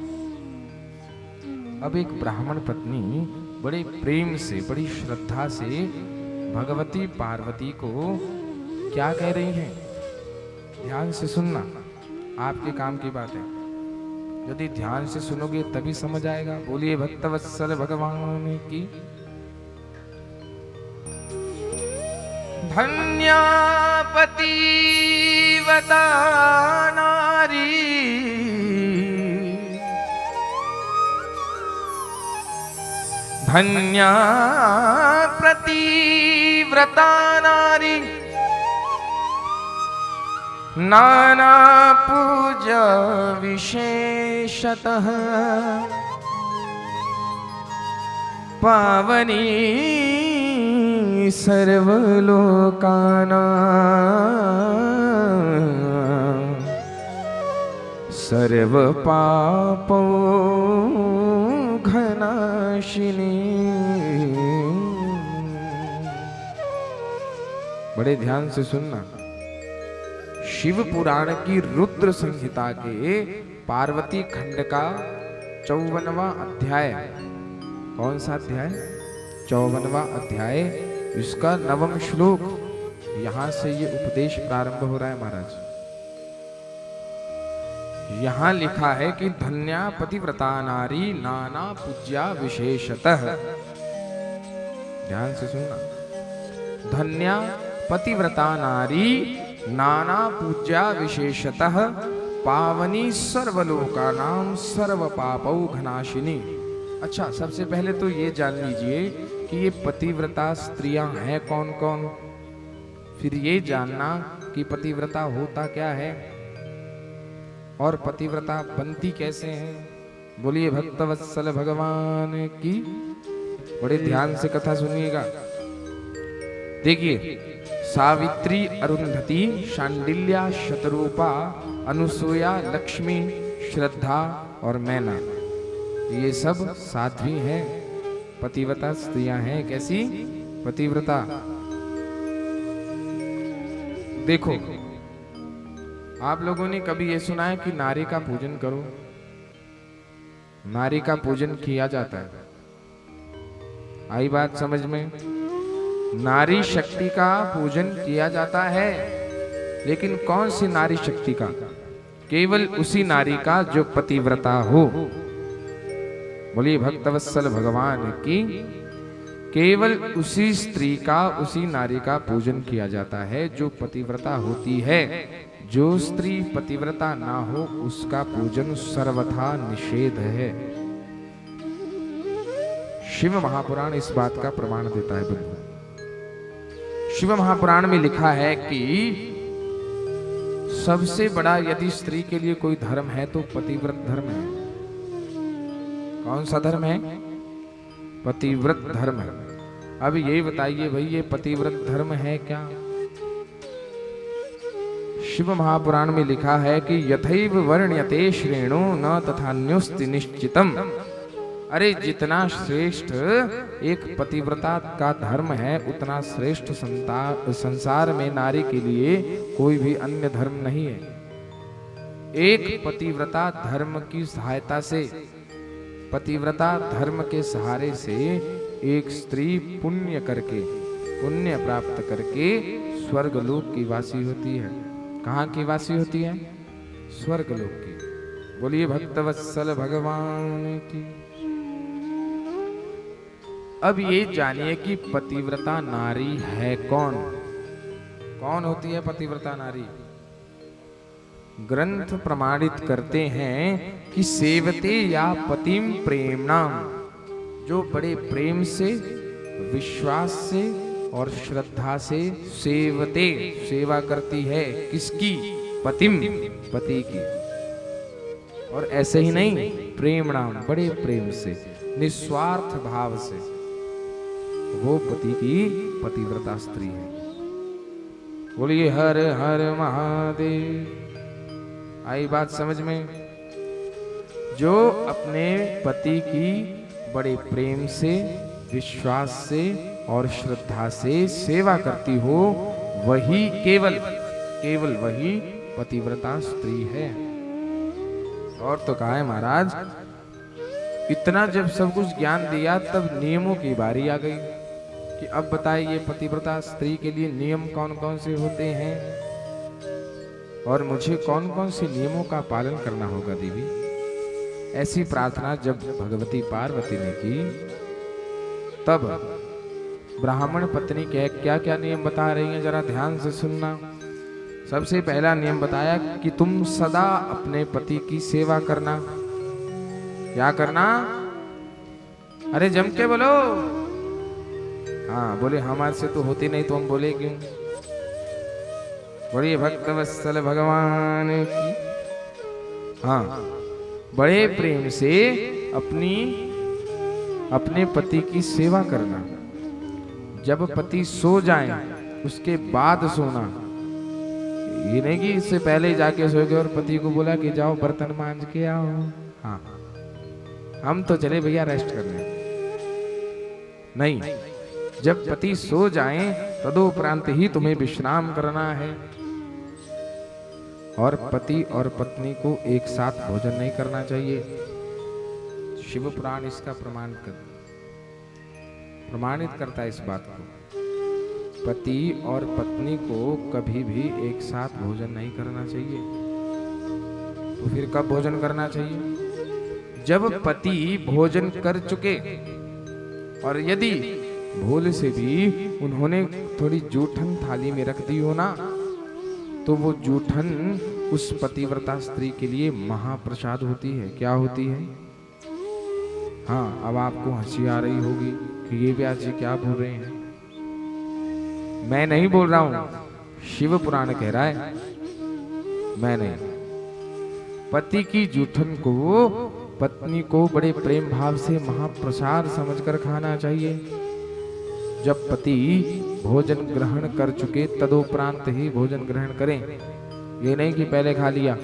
अब एक ब्राह्मण पत्नी बड़े प्रेम से, बड़ी श्रद्धा से भगवती पार्वती को क्या कह रही हैं? ध्यान से सुनना, आपके काम की बात है। यदि ध्यान से सुनोगे तभी समझ आएगा। बोलिए भक्तवत्सल भगवान की। धन्या पतिव्रता नारी, धन्या प्रतिव्रता नारी, नाना पूजा विशेषतः पावनी सर्वलोकानां सर्वपापो घनाशिनी। बड़े ध्यान से सुनना। शिव पुराण की रुद्र संहिता के पार्वती खंड का 54वां अध्याय। कौन सा अध्याय? 54वां अध्याय, इसका 9वां श्लोक। यहां से ये उपदेश प्रारंभ हो रहा है महाराज। यहां लिखा है कि धन्या पतिव्रता नारी नाना पूज्या विशेषतः। ध्यान से सुनना। धन्या पतिव्रता नारी नाना पूज्या विशेषतः पावनी सर्वलोकानां सर्वपापौ घनाशिनी। अच्छा, सबसे पहले तो ये जान लीजिए कि ये पतिव्रता स्त्रियां हैं कौन कौन, फिर ये जानना कि पतिव्रता होता क्या है और पतिव्रता बनती कैसे हैं। बोलिए भक्तवत्सल भगवान की। बड़े ध्यान से कथा सुनिएगा। देखिए, सावित्री, अरुंधति, शांडिल्या, शतरूपा, अनुसूया, लक्ष्मी, श्रद्धा और मैना, ये सब साध्वी हैं, पतिव्रता स्त्रियां हैं। कैसी पतिव्रता? देखो, आप लोगों ने कभी ये सुना है कि नारी का पूजन करो? नारी का पूजन किया जाता है। आई बात समझ में? नारी शक्ति का पूजन किया जाता है, लेकिन कौन सी नारी शक्ति का? केवल उसी नारी का जो पतिव्रता हो। बोलिए भक्तवत्सल भगवान की। केवल उसी स्त्री का, उसी नारी का पूजन किया जाता है जो पतिव्रता होती है। जो स्त्री पतिव्रता ना हो उसका पूजन सर्वथा निषेध है। शिव महापुराण इस बात का प्रमाण देता है बंधु। शिव महापुराण में लिखा है कि सबसे बड़ा यदि स्त्री के लिए कोई धर्म है तो पतिव्रत धर्म है। कौन सा धर्म है? पतिव्रत धर्म है। अब ये बताइए भाई, ये पतिव्रत धर्म है क्या? शिव महापुराण में लिखा है कि यथैव वर्ण्यते श्रेणो न तथान्योस्ति निश्चितम। अरे जितना श्रेष्ठ एक पतिव्रता का धर्म है, उतना श्रेष्ठ संसार में नारी के लिए कोई भी अन्य धर्म नहीं है। एक पतिव्रता धर्म की सहायता से, पतिव्रता धर्म के सहारे से एक स्त्री पुण्य करके, पुण्य प्राप्त करके स्वर्गलोक की वासी होती है। कहाँ की वासी होती है? स्वर्गलोक की। बोलिए भक्तवत्सल भगवान की। अब ये जानिए कि पतिव्रता नारी है कौन? कौन होती है पतिव्रता नारी? ग्रंथ प्रमाणित करते हैं कि सेवते या पतिम प्रेमणाम, जो बड़े प्रेम से, विश्वास से और श्रद्धा से सेवते, सेवा करती है। किसकी? पतिम, पति की। और ऐसे ही नहीं, प्रेमणाम, बड़े प्रेम से, निस्वार्थ भाव से, वो पति की पतिव्रता स्त्री है। बोलिए हर हर महादेव। आई बात समझ में? जो अपने पति की बड़े प्रेम से, विश्वास से और श्रद्धा से सेवा करती हो, वही केवल वही पतिव्रता स्त्री है। और तो कहा है महाराज, इतना जब सब कुछ ज्ञान दिया तब नियमों की बारी आ गई कि अब बताइए ये पतिव्रता स्त्री के लिए नियम कौन कौन से होते हैं और मुझे कौन कौन से नियमों का पालन करना होगा देवी। ऐसी प्रार्थना जब भगवती पार्वती ने की, तब ब्राह्मण पत्नी के क्या क्या नियम बता रही हैं, जरा ध्यान से सुनना। सबसे पहला नियम बताया कि तुम सदा अपने पति की सेवा करना। क्या करना? अरे जम के बोलो। हाँ बोले, हमारे से तो होती नहीं तो हम बोले क्यों? बोलिए भक्तवत्सल भगवान की। हाँ, बड़े प्रेम से अपने पति की सेवा करना। जब पति सो जाए उसके बाद सोना। ये नहीं कि इससे पहले जाके सो गए और पति को बोला कि जाओ बर्तन मांज के आओ। हाँ, हम तो चले भैया रेस्ट करने। नहीं, जब पति सो जाएं तदोपरांत ही तुम्हें विश्राम करना है। और पति और पत्नी को एक साथ भोजन नहीं करना चाहिए। शिव पुराण इसका प्रमाणित करता है इस बात को। पति और पत्नी को कभी भी एक साथ भोजन नहीं करना चाहिए। तो फिर कब भोजन करना चाहिए? जब पति भोजन कर चुके और यदि भूल से भी उन्होंने थोड़ी जूठन थाली में रख दी हो ना, तो वो जूठन उस पतिव्रता स्त्री के लिए महाप्रसाद होती है। क्या होती है? हाँ, अब आपको हंसी आ रही होगी। कि ये व्यास जी क्या बोल रहे हैं। मैं नहीं बोल रहा हूं, शिव पुराण कह रहा है, मैं नहीं। पति की जूठन को पत्नी को बड़े प्रेम भाव से महाप्रसाद समझकर खाना चाहिए। जब पति भोजन ग्रहण कर चुके तदोपरांत ही भोजन ग्रहण करें, ये नहीं कि पहले खा लिया।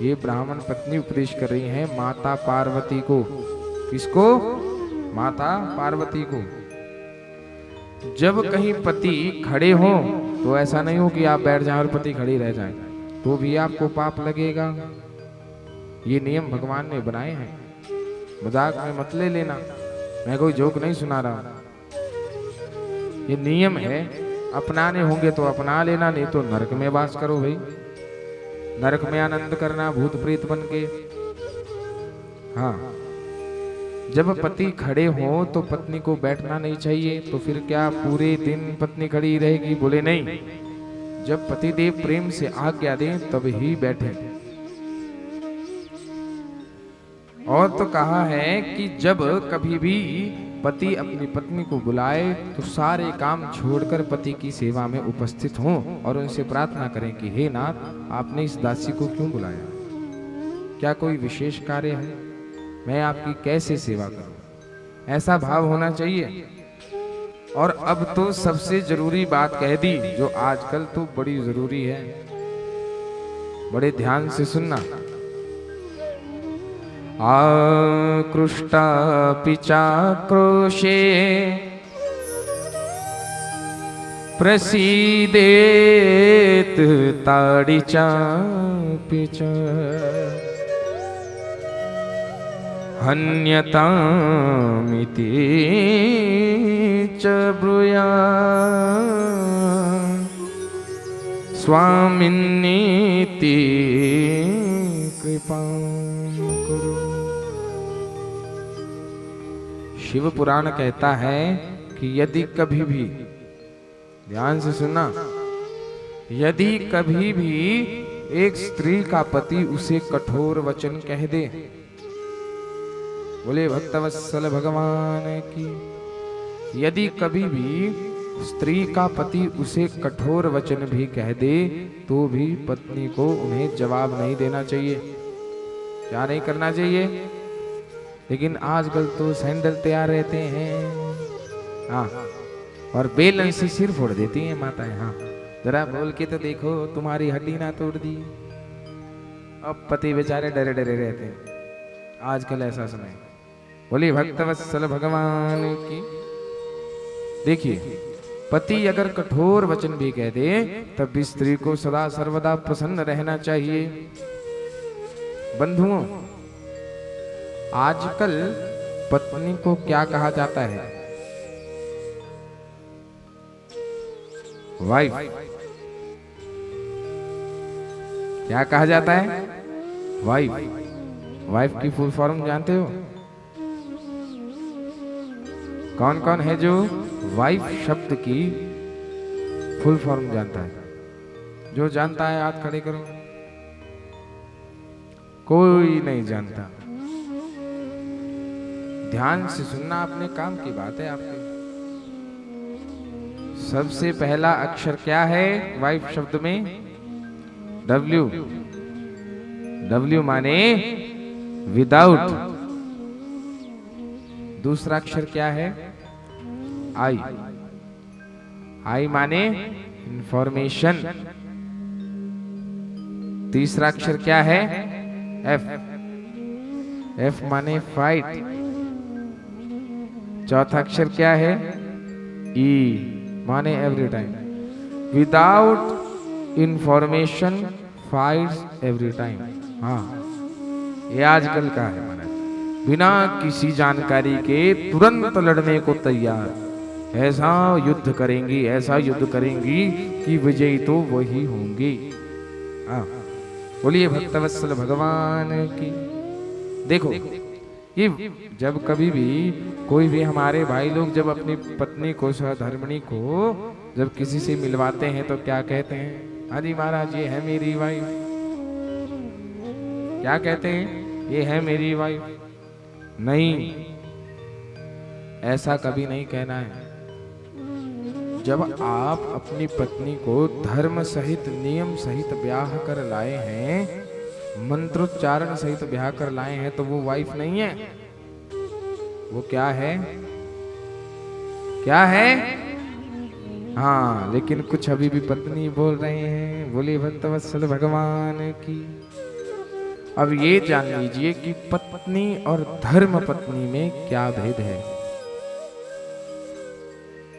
ये ब्राह्मण पत्नी उपदेश कर रही है माता पार्वती को। किसको? माता पार्वती को। जब कहीं पति खड़े हो तो ऐसा नहीं हो कि आप बैठ जाएं और पति खड़ी रह जाएं, तो भी आपको पाप लगेगा। ये नियम भगवान ने बनाए हैं, मजाक में मत ले लेना, मैं कोई जोक नहीं सुना रहा हूं। ये नियम है, अपनाने होंगे तो अपना लेना, नहीं तो नरक में वास करो भाई। नरक में आनंद करना भूत प्रेत बन के। हाँ, जब पति खड़े हो तो पत्नी को बैठना नहीं चाहिए। तो फिर क्या पूरे दिन पत्नी खड़ी रहेगी? बोले नहीं, जब पति देव प्रेम से आज्ञा दें तब ही बैठे। और तो कहा है कि जब कभी भी पति अपनी पत्नी को बुलाए तो सारे काम छोड़कर पति की सेवा में उपस्थित हों और उनसे प्रार्थना करें कि हे नाथ, आपने इस दासी को क्यों बुलाया? क्या कोई विशेष कार्य है? मैं आपकी कैसे सेवा करूं? ऐसा भाव होना चाहिए। और अब तो सबसे जरूरी बात कह दी, जो आजकल तो बड़ी जरूरी है, बड़े ध्यान से सुनना। आकृष्टा पिचाक्रोशे प्रसीदेत ताड़िचा पिचा हन्यतामिति च ब्रूया स्वामिन्नीति कृपा करो। शिव पुराण कहता है कि यदि कभी भी, ध्यान से सुनना, यदि कभी भी एक स्त्री का पति उसे कठोर वचन कह दे, बोले भक्तवत्सल भगवान की, यदि कभी भी स्त्री का पति उसे कठोर वचन भी कह दे तो भी पत्नी को उन्हें जवाब नहीं देना चाहिए। क्या नहीं करना चाहिए? लेकिन आजकल तो सैंडल तैयार रहते हैं, हाँ, और बेलन से सिर फोड़ देती हैं माताएं। हाँ, जरा बोल के तो देखो तुम्हारी हड्डी ना तोड़ दी। अब पति बेचारे डरे डरे रहते हैं आजकल, ऐसा समय। बोली भक्तवत्सल भगवान की। देखिए, पति अगर कठोर वचन भी कह दे तब भी स्त्री को सदा सर्वदा प्रसन्न रहना चाहिए। बंधुओं, आजकल पत्नी को क्या कहा जाता है? वाइफ। क्या कहा जाता है? वाइफ। वाइफ की फुल फॉर्म जानते हो? कौन कौन है जो वाइफ शब्द की फुल फॉर्म जानता है? जो जानता है हाथ खड़े करो। कोई नहीं जानता। ध्यान से सुनना, अपने काम की बात है आपके। सबसे पहला अक्षर क्या है वाइफ शब्द में? डब्ल्यू। डब्ल्यू माने विदाउट। दूसरा अक्षर क्या है? आई। आई माने इंफॉर्मेशन। तीसरा अक्षर क्या है? एफ। एफ माने फाइट। चौथा अक्षर क्या है? ई माने every time. Without information fights every time. हाँ, ये आजकल का है महाराज। बिना किसी जानकारी के तुरंत लड़ने को तैयार। ऐसा युद्ध करेंगी, ऐसा युद्ध करेंगी कि विजयी तो वही होंगी। हाँ, बोलिए भक्तवत्सल भगवान की। देखो, ये जब कभी भी कोई भी हमारे भाई लोग जब अपनी पत्नी को, सहधर्मिणी को जब किसी से मिलवाते हैं तो क्या कहते हैं? अरे महाराज, ये है मेरी वाइफ। क्या कहते हैं? ये है मेरी वाइफ। नहीं, ऐसा कभी नहीं कहना है। जब आप अपनी पत्नी को धर्म सहित नियम सहित ब्याह कर लाए हैं, मंत्रोच्चारण सहित ब्याह कर लाए हैं, तो वो वाइफ नहीं है, वो क्या है? क्या है? हाँ, लेकिन कुछ अभी भी पत्नी बोल रहे हैं। बोलिए भक्तवत्सल भगवान की। अब ये जान लीजिए कि पत्नी और धर्म पत्नी में क्या भेद है।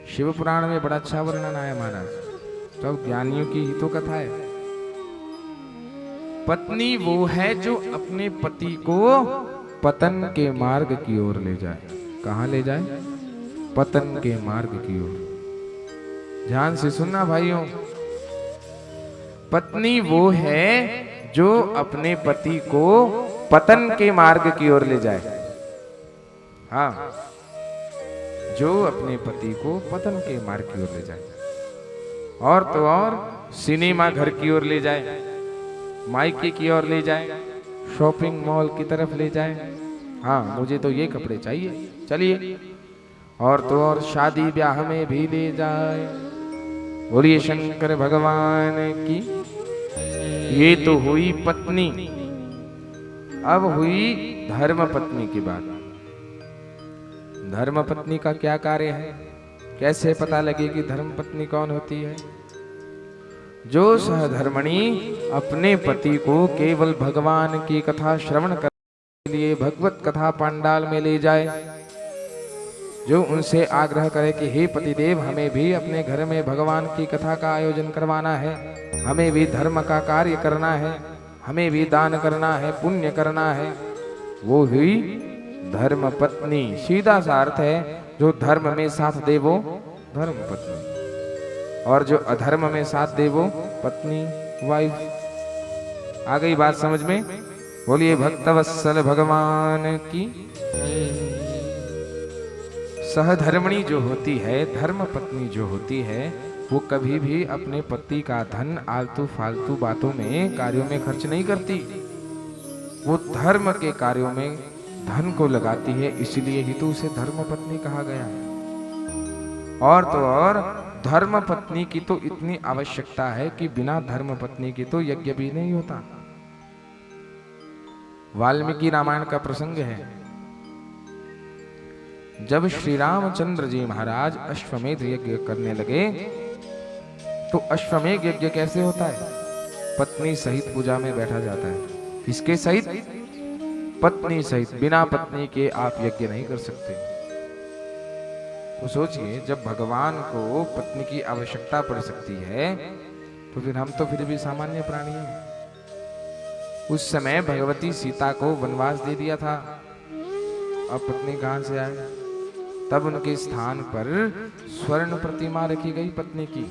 शिव पुराण में बड़ा अच्छा वर्णन आया महाराज, तो ज्ञानियों की ही तो कथा है। पत्नी वो है जो अपने पति को पतन के मार्ग की ओर ले जाए। कहां ले जाए? पतन के मार्ग की ओर। ध्यान से सुनना भाइयों, पत्नी वो है जो अपने पति को पतन के मार्ग की ओर ले जाए। हाँ, जो अपने पति को पतन के मार्ग की ओर ले जाए, और तो और सिनेमा घर की ओर ले जाए, मायके की ओर ले जाए, शॉपिंग मॉल की तरफ ले जाए। हाँ, मुझे तो ये कपड़े चाहिए, चलिए। और तो और शादी ब्याह में भी ले जाए। बोलिए शंकर भगवान की। ये तो हुई पत्नी। अब हुई धर्म पत्नी की बात। धर्म पत्नी का क्या कार्य है? कैसे पता लगे कि धर्म पत्नी कौन होती है? जो सहधर्मणी अपने पति को केवल भगवान की कथा श्रवण करने के लिए भगवत कथा पंडाल में ले जाए, जो उनसे आग्रह करे कि हे पतिदेव, हमें भी अपने घर में भगवान की कथा का आयोजन करवाना है, हमें भी धर्म का कार्य करना है, हमें भी दान करना है, पुण्य करना है, वो हुई धर्म पत्नी। सीधा सा अर्थ है, जो धर्म में साथ दे वो धर्म पत्नी, और जो अधर्म में साथ दे वो पत्नी, वाइफ। आ गई बात समझ में? बोलिए भक्तवत्सल भगवान की। सहधर्मणी जो होती है, धर्म पत्नी जो होती है, वो कभी भी अपने पति का धन आलतू फालतू बातों में, कार्यों में खर्च नहीं करती। वो धर्म के कार्यों में धन को लगाती है, इसलिए ही तो उसे धर्म पत्नी कहा गया है। और तो और धर्म पत्नी की तो इतनी आवश्यकता है कि बिना धर्म पत्नी की तो यज्ञ भी नहीं होता। वाल्मीकि रामायण का प्रसंग है, जब श्री रामचंद्र जी महाराज अश्वमेध यज्ञ करने लगे, तो अश्वमेध यज्ञ कैसे होता है? पत्नी सहित पूजा में बैठा जाता है। किसके सहित? पत्नी सहित। बिना पत्नी के आप यज्ञ नहीं कर सकते। तो सोचिए, जब भगवान को पत्नी की आवश्यकता पड़ सकती है, तो फिर हम तो फिर भी सामान्य प्राणी हैं। उस समय भगवती सीता को वनवास दे दिया था, अब पत्नी कहां से आए? तब उनके स्थान पर स्वर्ण प्रतिमा रखी गई पत्नी की,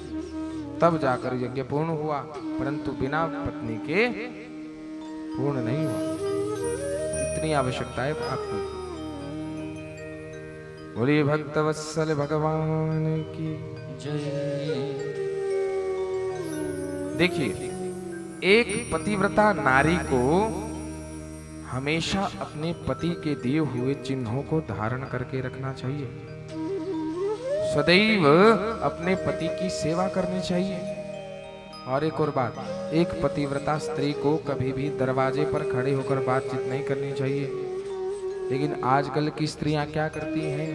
तब जाकर यज्ञ पूर्ण हुआ, परंतु बिना पत्नी के पूर्ण नहीं हुआ। इतनी आवश्यकता है आपकी। बोलिए भक्तवत्सल भगवान की जय। देखिए, एक पतिव्रता नारी को हमेशा अपने पति के दिए हुए चिन्हों को धारण करके रखना चाहिए। सदैव अपने पति की सेवा करनी चाहिए। और एक और बात, एक पतिव्रता स्त्री को कभी भी दरवाजे पर खड़े होकर बातचीत नहीं करनी चाहिए। लेकिन आजकल की स्त्रियां क्या करती हैं?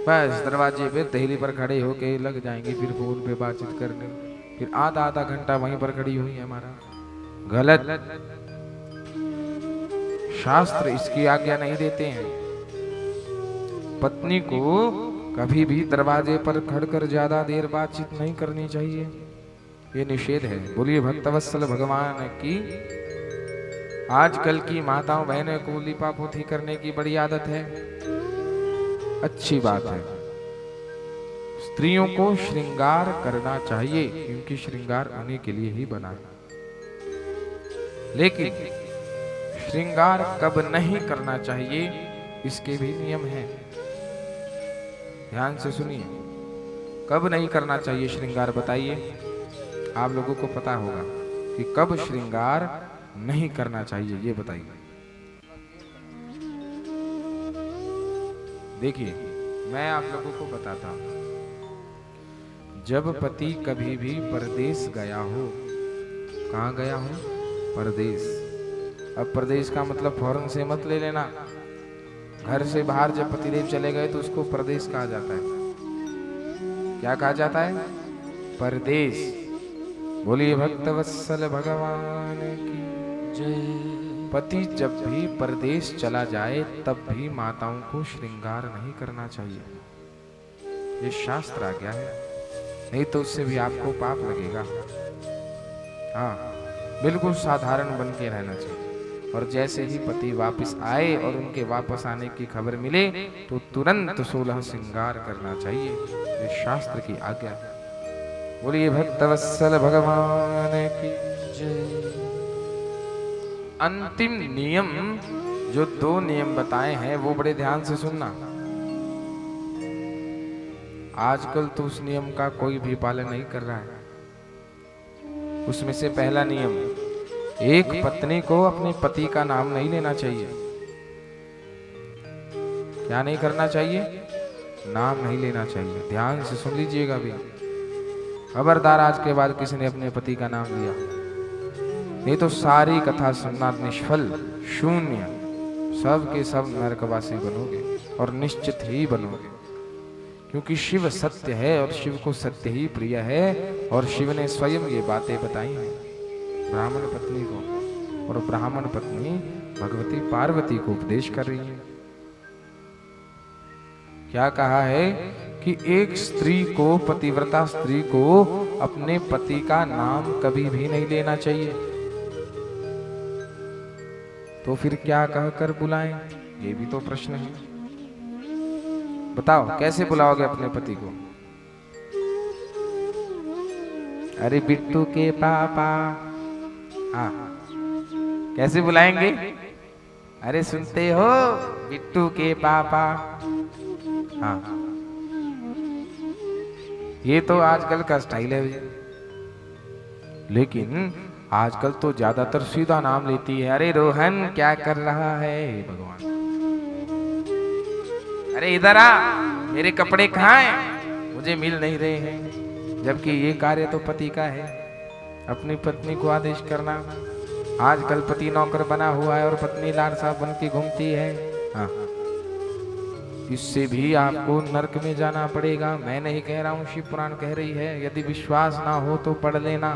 बस दरवाजे पे दहली पर खड़े होके लग जाएंगी, फिर फोन पे बातचीत करने, फिर आधा आधा घंटा वहीं पर खड़ी हुई है। हमारा गलत। शास्त्र इसकी आज्ञा नहीं देते हैं। पत्नी को कभी भी दरवाजे पर खड़कर ज्यादा देर बातचीत नहीं करनी चाहिए, ये निषेध है। बोलिए भक्तवत्सल भगवान की। आजकल की माताओं बहनों को लिपापोती करने की बड़ी आदत है, अच्छी बात है। स्त्रियों को श्रृंगार करना चाहिए, क्योंकि श्रृंगार उन्हीं के लिए ही बना है। लेकिन श्रृंगार कब नहीं करना चाहिए, इसके भी नियम हैं। ध्यान से सुनिए, कब नहीं करना चाहिए श्रृंगार, बताइए। आप लोगों को पता होगा कि कब श्रृंगार नहीं करना चाहिए, ये बताइए। देखिए, मैं आप लोगों को बताता हूं, जब पति कभी भी परदेश गया हो, कहाँ गया हो? परदेश। अब परदेश का मतलब फौरन से मत ले लेना। घर से बाहर जब पतिदेव चले गए तो उसको परदेश कहा जाता है। क्या कहा जाता है? परदेश। बोलिए भक्तवत्सल भगवान की जय। पति जब भी परदेश चला जाए तब भी माताओं को श्रृंगार नहीं करना चाहिए। ये शास्त्र आज्ञा है, नहीं तो उससे भी आपको पाप लगेगा। हाँ, बिल्कुल साधारण बन के रहना चाहिए। और जैसे ही पति वापस आए और उनके वापस आने की खबर मिले तो तुरंत 16 श्रृंगार करना चाहिए। ये शास्त्र की आज्ञा है। बोलिए भक्तवत्सल भगवान की जय। अंतिम नियम, जो 2 नियम बताए हैं वो बड़े ध्यान से सुनना। आजकल तो उस नियम का कोई भी पालन नहीं कर रहा है। उसमें से पहला नियम, एक पत्नी को अपने पति का नाम नहीं लेना चाहिए। क्या नहीं करना चाहिए? नाम नहीं लेना चाहिए। ध्यान से सुन लीजिएगा भी, खबरदार आज के बाद किसी ने अपने पति का नाम लिया, नहीं तो सारी कथा सुनना निष्फल, शून्य, सब के सब नरकवासी बनोगे और निश्चित ही बनोगे। क्योंकि शिव सत्य है और शिव को सत्य ही प्रिय है, और शिव ने स्वयं ये बातें बताई हैं ब्राह्मण पत्नी को, और ब्राह्मण पत्नी भगवती पार्वती को उपदेश कर रही है। क्या कहा है कि एक स्त्री को, पतिव्रता स्त्री को अपने पति का नाम कभी भी नहीं लेना चाहिए। तो फिर क्या कहकर बुलाएं? ये भी तो प्रश्न है। बताओ कैसे बुलाओगे अपने पति को? अरे बिट्टू के पापा, हाँ, कैसे बुलाएंगे? अरे सुनते हो, बिट्टू के पापा। हाँ, ये तो आजकल का स्टाइल है भैया। लेकिन आजकल तो ज्यादातर सीधा नाम लेती है। अरे रोहन क्या कर रहा है? भगवान, अरे इधर आ, मेरे कपड़े कहाँ हैं? मुझे मिल नहीं रहे हैं। जबकि ये कार्य तो पति का है, अपनी पत्नी को आदेश करना। आजकल पति नौकर बना हुआ है और पत्नी लाड साहब बन के घूमती है। हाँ, इससे भी आपको नरक में जाना पड़ेगा। मैं नहीं कह रहा हूं, शिव पुराण कह रही है। यदि विश्वास ना हो तो पढ़ लेना।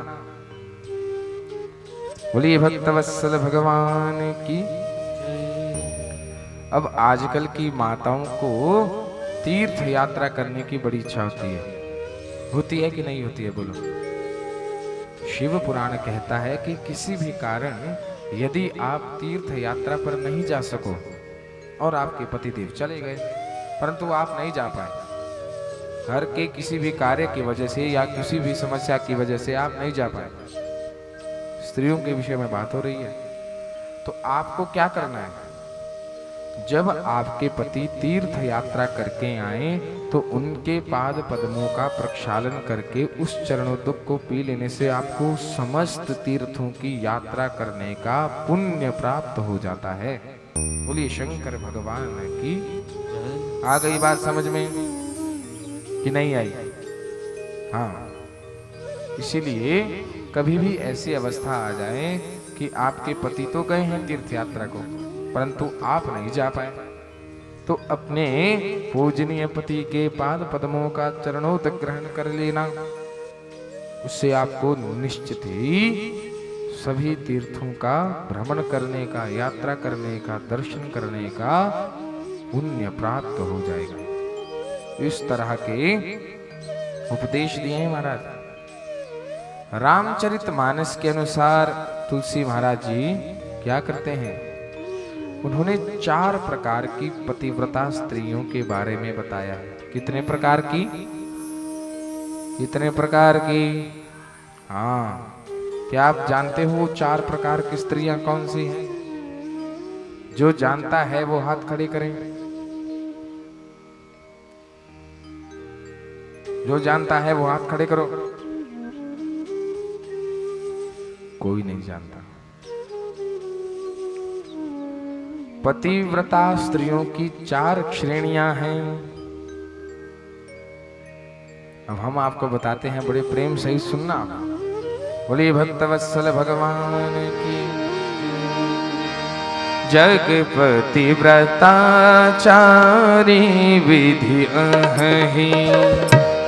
बोलिए भक्तवत्सल भगवान की। अब आजकल की माताओं को तीर्थ यात्रा करने की बड़ी इच्छा होती है कि नहीं होती है? बोलो। शिव पुराण कहता है कि किसी भी कारण यदि आप तीर्थ यात्रा पर नहीं जा सको और आपके पतिदेव चले गए परंतु आप नहीं जा पाए, घर के किसी भी कार्य की वजह से या किसी भी समस्या की वजह से आप नहीं जा पाए, स्त्रियों के विषय में बात हो रही है, तो आपको क्या करना है? जब आपके पति तीर्थ यात्रा करके आए तो उनके पाद पद्मों का प्रक्षालन करके उस चरणोदक को पी लेने से आपको समस्त तीर्थों की यात्रा करने का पुण्य प्राप्त हो जाता है। बोलिए शंकर भगवान की। आ गई बात समझ में कि नहीं आई? हाँ, इसीलिए कभी भी ऐसी अवस्था आ जाए कि आपके पति तो गए हैं तीर्थ यात्रा को परंतु आप नहीं जा पाए, तो अपने पूजनीय पति के पाद पद्मों का चरणोदक ग्रहण कर लेना। उससे आपको निश्चित ही सभी तीर्थों का भ्रमण करने का, यात्रा करने का, दर्शन करने का पुण्य प्राप्त हो जाएगा। इस तरह के उपदेश दिए हैं महाराज। रामचरितमानस के अनुसार तुलसी महाराज जी क्या करते हैं? उन्होंने 4 प्रकार की पतिव्रता स्त्रियों के बारे में बताया है। कितने प्रकार की? कितने प्रकार की? हाँ, क्या आप जानते हो वो 4 प्रकार की स्त्रियां कौन सी हैं? जो जानता है वो हाथ खड़े करें। जो जानता है वो हाथ खड़े करो। कोई नहीं जानता। पतिव्रता स्त्रियों की 4 श्रेणियां हैं। अब हम आपको बताते हैं, बड़े प्रेम से ही सुनना। बोलिए भक्तवत्सल भगवान की। जगपति व्रताचारी विधि अहि,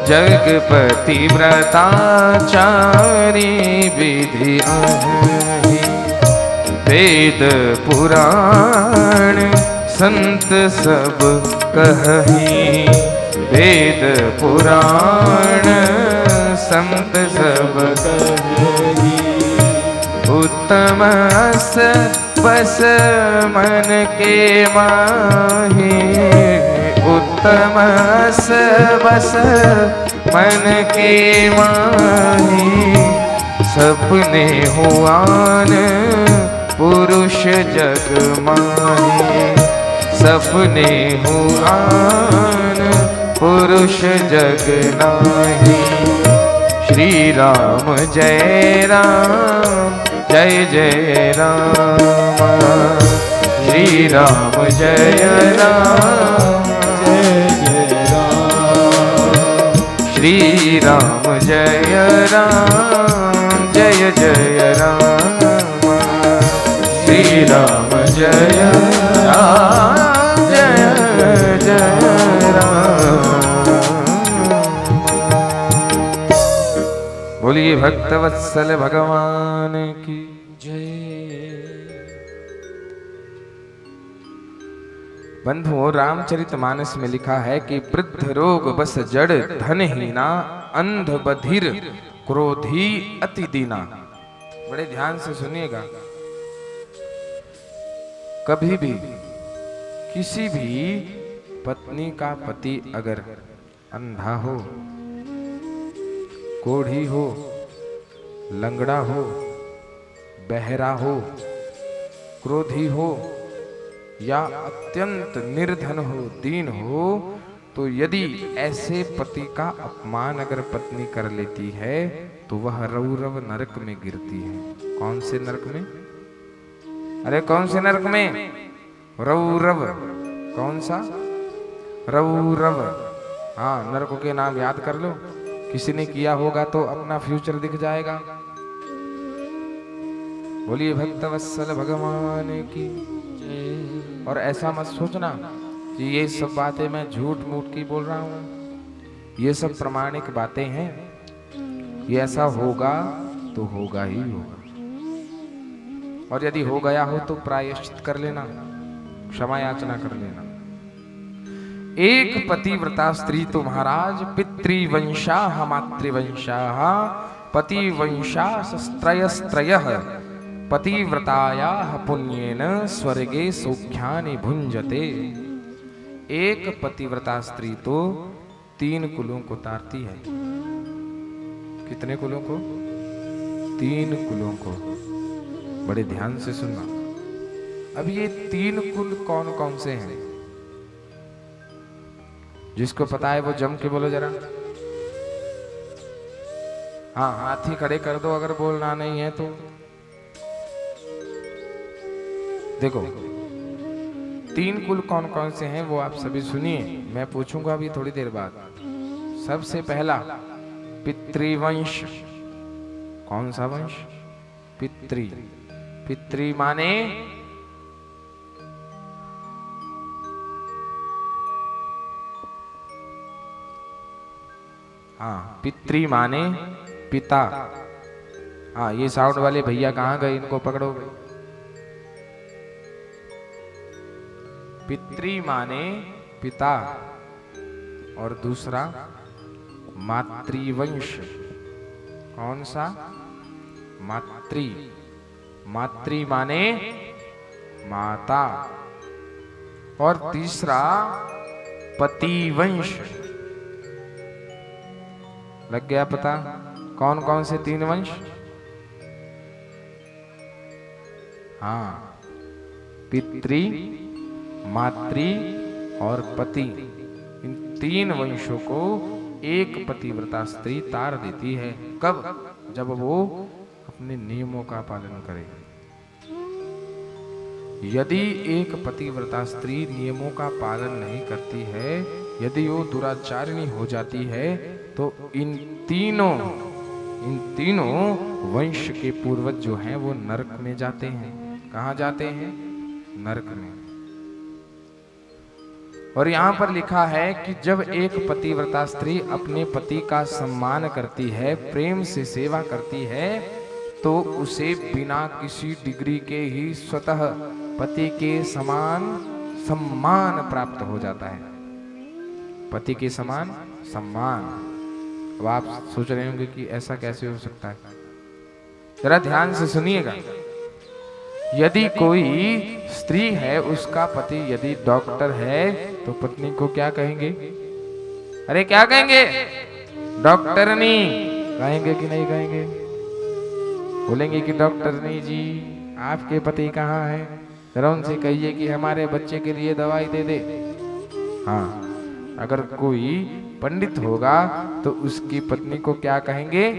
जगपति व्रताचारी विधि अहि। वेद पुराण संत सब कहहि, वेद पुराण संत सब कहहि। उत्तम अस बस मन के माहि, उत्तम अस बस मन के माहि। सपने हुआन पुरुष जग माहि, सपने हुआन पुरुष जग नाही। श्री राम जय राम जय जय राम, श्री राम जय राम जय जय राम, श्री राम जय राम जय जय राम, श्री राम जय राम जय जय राम। बोलिए भक्तवत्सल भगवान की जय। बंधुओं, रामचरितमानस में लिखा है कि वृद्ध रोग बस जड़ धनहीना, अंध बधिर क्रोधी अति दीना। बड़े ध्यान से सुनिएगा। कभी भी किसी भी पत्नी का पति अगर अंधा हो, कोढ़ी हो, लंगड़ा हो, बहरा हो, क्रोधी हो या अत्यंत निर्धन हो, दीन हो, तो यदि ऐसे पति का अपमान अगर पत्नी कर लेती है तो वह रौरव नरक में गिरती है। कौन से नरक में? अरे कौन से नरक में? रौरव। कौन सा? रौरव। हाँ, नरकों के नाम याद कर लो, किसी ने किया होगा तो अपना फ्यूचर दिख जाएगा। बोलिए भक्तवत्सल भगवान की। और ऐसा मत सोचना कि ये सब बातें मैं झूठ मूठ की बोल रहा हूं, ये सब प्रामाणिक बातें हैं। ये ऐसा होगा तो होगा ही होगा, और यदि हो गया हो तो प्रायश्चित कर लेना, क्षमा याचना कर लेना। एक पतिव्रता स्त्री तो महाराज पितृवंशा मातृवंशा पतिवंशा स्त्रयस्त्रयः पतिव्रताया पुण्येन स्वर्गे सौख्यानि भुंजते। एक पतिव्रता स्त्री तो 3 कुलों को तारती है। कितने कुलों को? 3 कुलों को। बड़े ध्यान से सुनना। अब ये 3 कुल कौन कौन से हैं? जिसको पता है वो जम के बोलो जरा। हाँ, हाथी खड़े कर दो अगर बोलना नहीं है तो। देखो, 3 कुल कौन कौन से हैं वो आप सभी सुनिए, मैं पूछूंगा अभी थोड़ी देर बाद। सबसे पहला पितृवंश। कौन सा वंश? पितृ। पितृ माने हाँ, पितृ माने पिता। हाँ, ये साउंड वाले भैया कहाँ गए? इनको पकड़ो। पितृ माने पिता, और दूसरा मातृवंश। कौन सा? मातृ। मातृ माने माता, और तीसरा पतिवंश। लग गया पता कौन कौन से 3 वंश? हाँ, पितृ, मातृ और पति। इन 3 वंशों को एक पतिव्रता स्त्री तार देती है। कब? जब वो अपने नियमों का पालन करे। यदि एक पतिव्रता स्त्री नियमों का पालन नहीं करती है, यदि वो दुराचारिणी हो जाती है, तो इन तीनों वंश के पूर्वज जो हैं वो नरक में जाते हैं। कहाँ जाते हैं? नरक में। और यहाँ पर लिखा है कि जब एक पतिव्रता स्त्री अपने पति का सम्मान करती है, प्रेम से सेवा करती है, तो उसे बिना किसी डिग्री के ही स्वतः पति के समान सम्मान प्राप्त हो जाता है। पति के समान सम्मान। अब आप सोच रहे होंगे कि ऐसा कैसे हो सकता है? जरा ध्यान से सुनिएगा। यदि कोई स्त्री है, उसका पति यदि डॉक्टर है, तो पत्नी को क्या कहेंगे? अरे क्या कहेंगे? डॉक्टरनी कहेंगे कि नहीं कहेंगे? बोलेंगे कि डॉक्टरनी जी आपके पति कहाँ है, जरा उनसे कहिए कि हमारे बच्चे के लिए दवाई दे दे। हाँ, अगर कोई पंडित होगा तो उसकी पत्नी को क्या कहेंगे?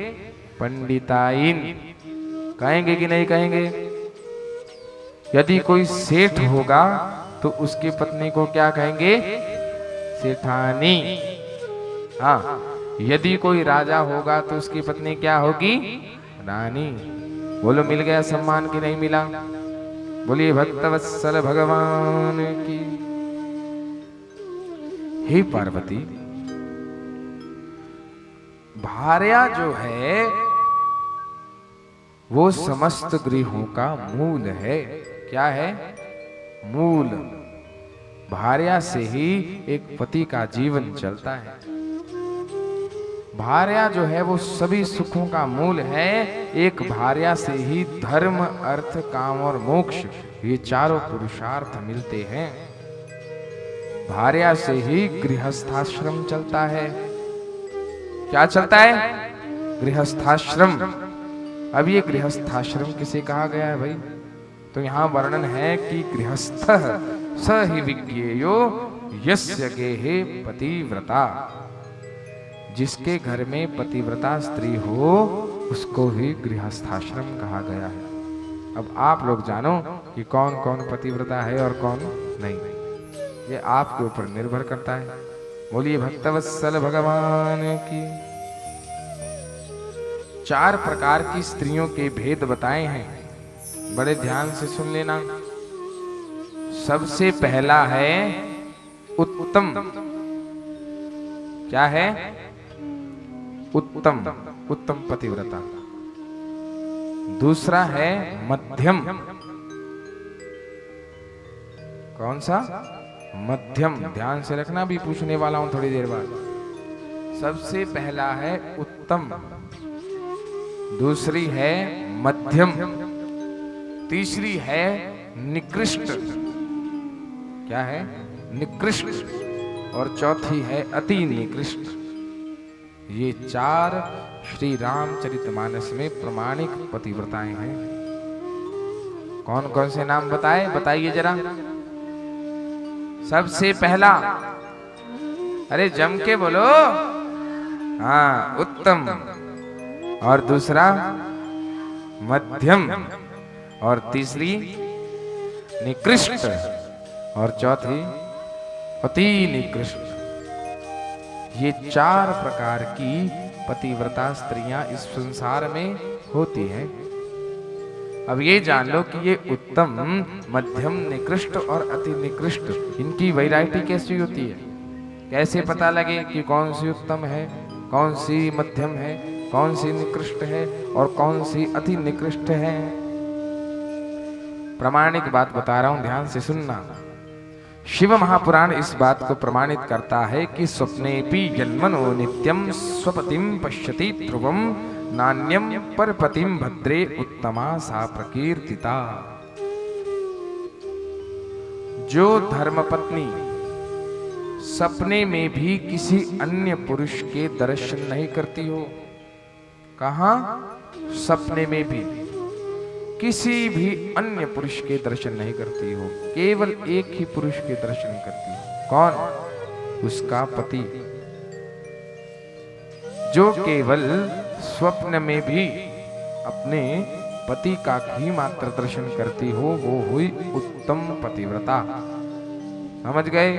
पंडिताइन कहेंगे कि नहीं कहेंगे? यदि कोई सेठ होगा तो उसकी पत्नी को क्या कहेंगे? सेठानी। हाँ, यदि कोई राजा होगा तो उसकी पत्नी क्या होगी? रानी। बोलो मिल गया सम्मान कि नहीं मिला? बोलिए भक्तवत्सल भगवान की। हे पार्वती, भार्या जो है वो समस्त गृहों का मूल है। क्या है? मूल। भार्या से ही एक पति का जीवन चलता है। भार्या जो है वो सभी सुखों का मूल है। एक भार्या से ही धर्म, अर्थ, काम और मोक्ष ये चारों पुरुषार्थ मिलते हैं। भार्या से ही गृहस्थाश्रम चलता है। क्या चलता है? गृहस्थाश्रम। अब ये गृहस्थाश्रम किसे कहा गया है भाई? तो यहाँ वर्णन है कि गृहस्थः स हि विज्ञेयो यस्य गेहे पतिव्रता। जिसके घर में पतिव्रता स्त्री हो उसको ही गृहस्थाश्रम कहा गया है। अब आप लोग जानो कि कौन कौन पतिव्रता है और कौन नहीं, ये आपके ऊपर निर्भर करता है। बोलिए भक्तवत्सल भगवान की। 4 प्रकार की स्त्रियों के भेद बताए हैं, बड़े ध्यान से सुन लेना। सबसे पहला है उत्तम। क्या है? उत्तम, उत्तम पतिव्रता। दूसरा है मध्यम। कौन सा? मध्यम। ध्यान से रखना, भी पूछने वाला हूं थोड़ी देर बाद। सबसे पहला है उत्तम, दूसरी है मध्यम, तीसरी है निकृष्ट। क्या है? निकृष्ट। और चौथी है अति निकृष्ट। ये 4 श्री रामचरितमानस में प्रमाणिक पतिव्रताएं हैं। कौन कौन से नाम बताए? बताइए जरा। सबसे पहला, अरे जम के बोलो। हाँ, उत्तम। और दूसरा मध्यम, और तीसरी निकृष्ट, और चौथी अति निकृष्ट। ये 4 प्रकार की पतिव्रता स्त्रियां इस संसार में होती हैं। अब ये जान लो कि ये उत्तम, मध्यम, निकृष्ट और अति निकृष्ट, इनकी वैरायटी कैसी होती है? कैसे पता लगे कि कौन सी उत्तम है, कौन सी मध्यम है, कौन सी निकृष्ट है और कौन सी अति निकृष्ट है? प्रमाणिक बात बता रहा हूं, ध्यान से सुनना। शिव महापुराण इस बात को प्रमाणित करता है कि स्वप्नेपि जन्मनो नित्यम स्वपतिम पश्यति ध्रुवम नान्यम परपतिम भद्रे उत्तमा सा प्रकीर्तिता। जो धर्मपत्नी सपने में भी किसी अन्य पुरुष के दर्शन नहीं करती हो, कहां? सपने में भी किसी भी अन्य पुरुष के दर्शन नहीं करती हो, केवल एक ही पुरुष के दर्शन करती हो। कौन? उसका पति। जो केवल स्वप्न में भी अपने पति का ही मात्र दर्शन करती हो वो हुई उत्तम पतिव्रता। समझ गए?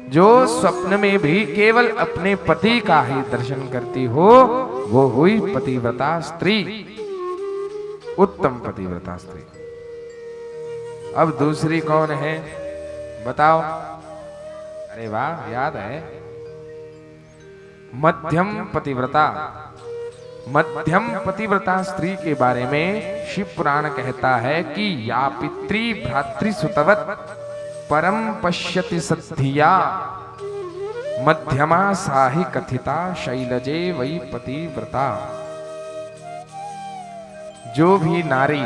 जो स्वप्न में भी केवल अपने पति का ही दर्शन करती हो वो हुई पतिव्रता स्त्री, उत्तम पतिव्रता स्त्री। अब दूसरी कौन है बताओ? अरे वाह, याद है। मध्यम पतिव्रता। मध्यम पतिव्रता स्त्री के बारे में शिव पुराण कहता है कि या पितृ भ्रातृसुतवत् परम पश्यति सद्धिया मध्यमा साहि कथिता शैलजे वै पतिव्रता। जो भी नारी,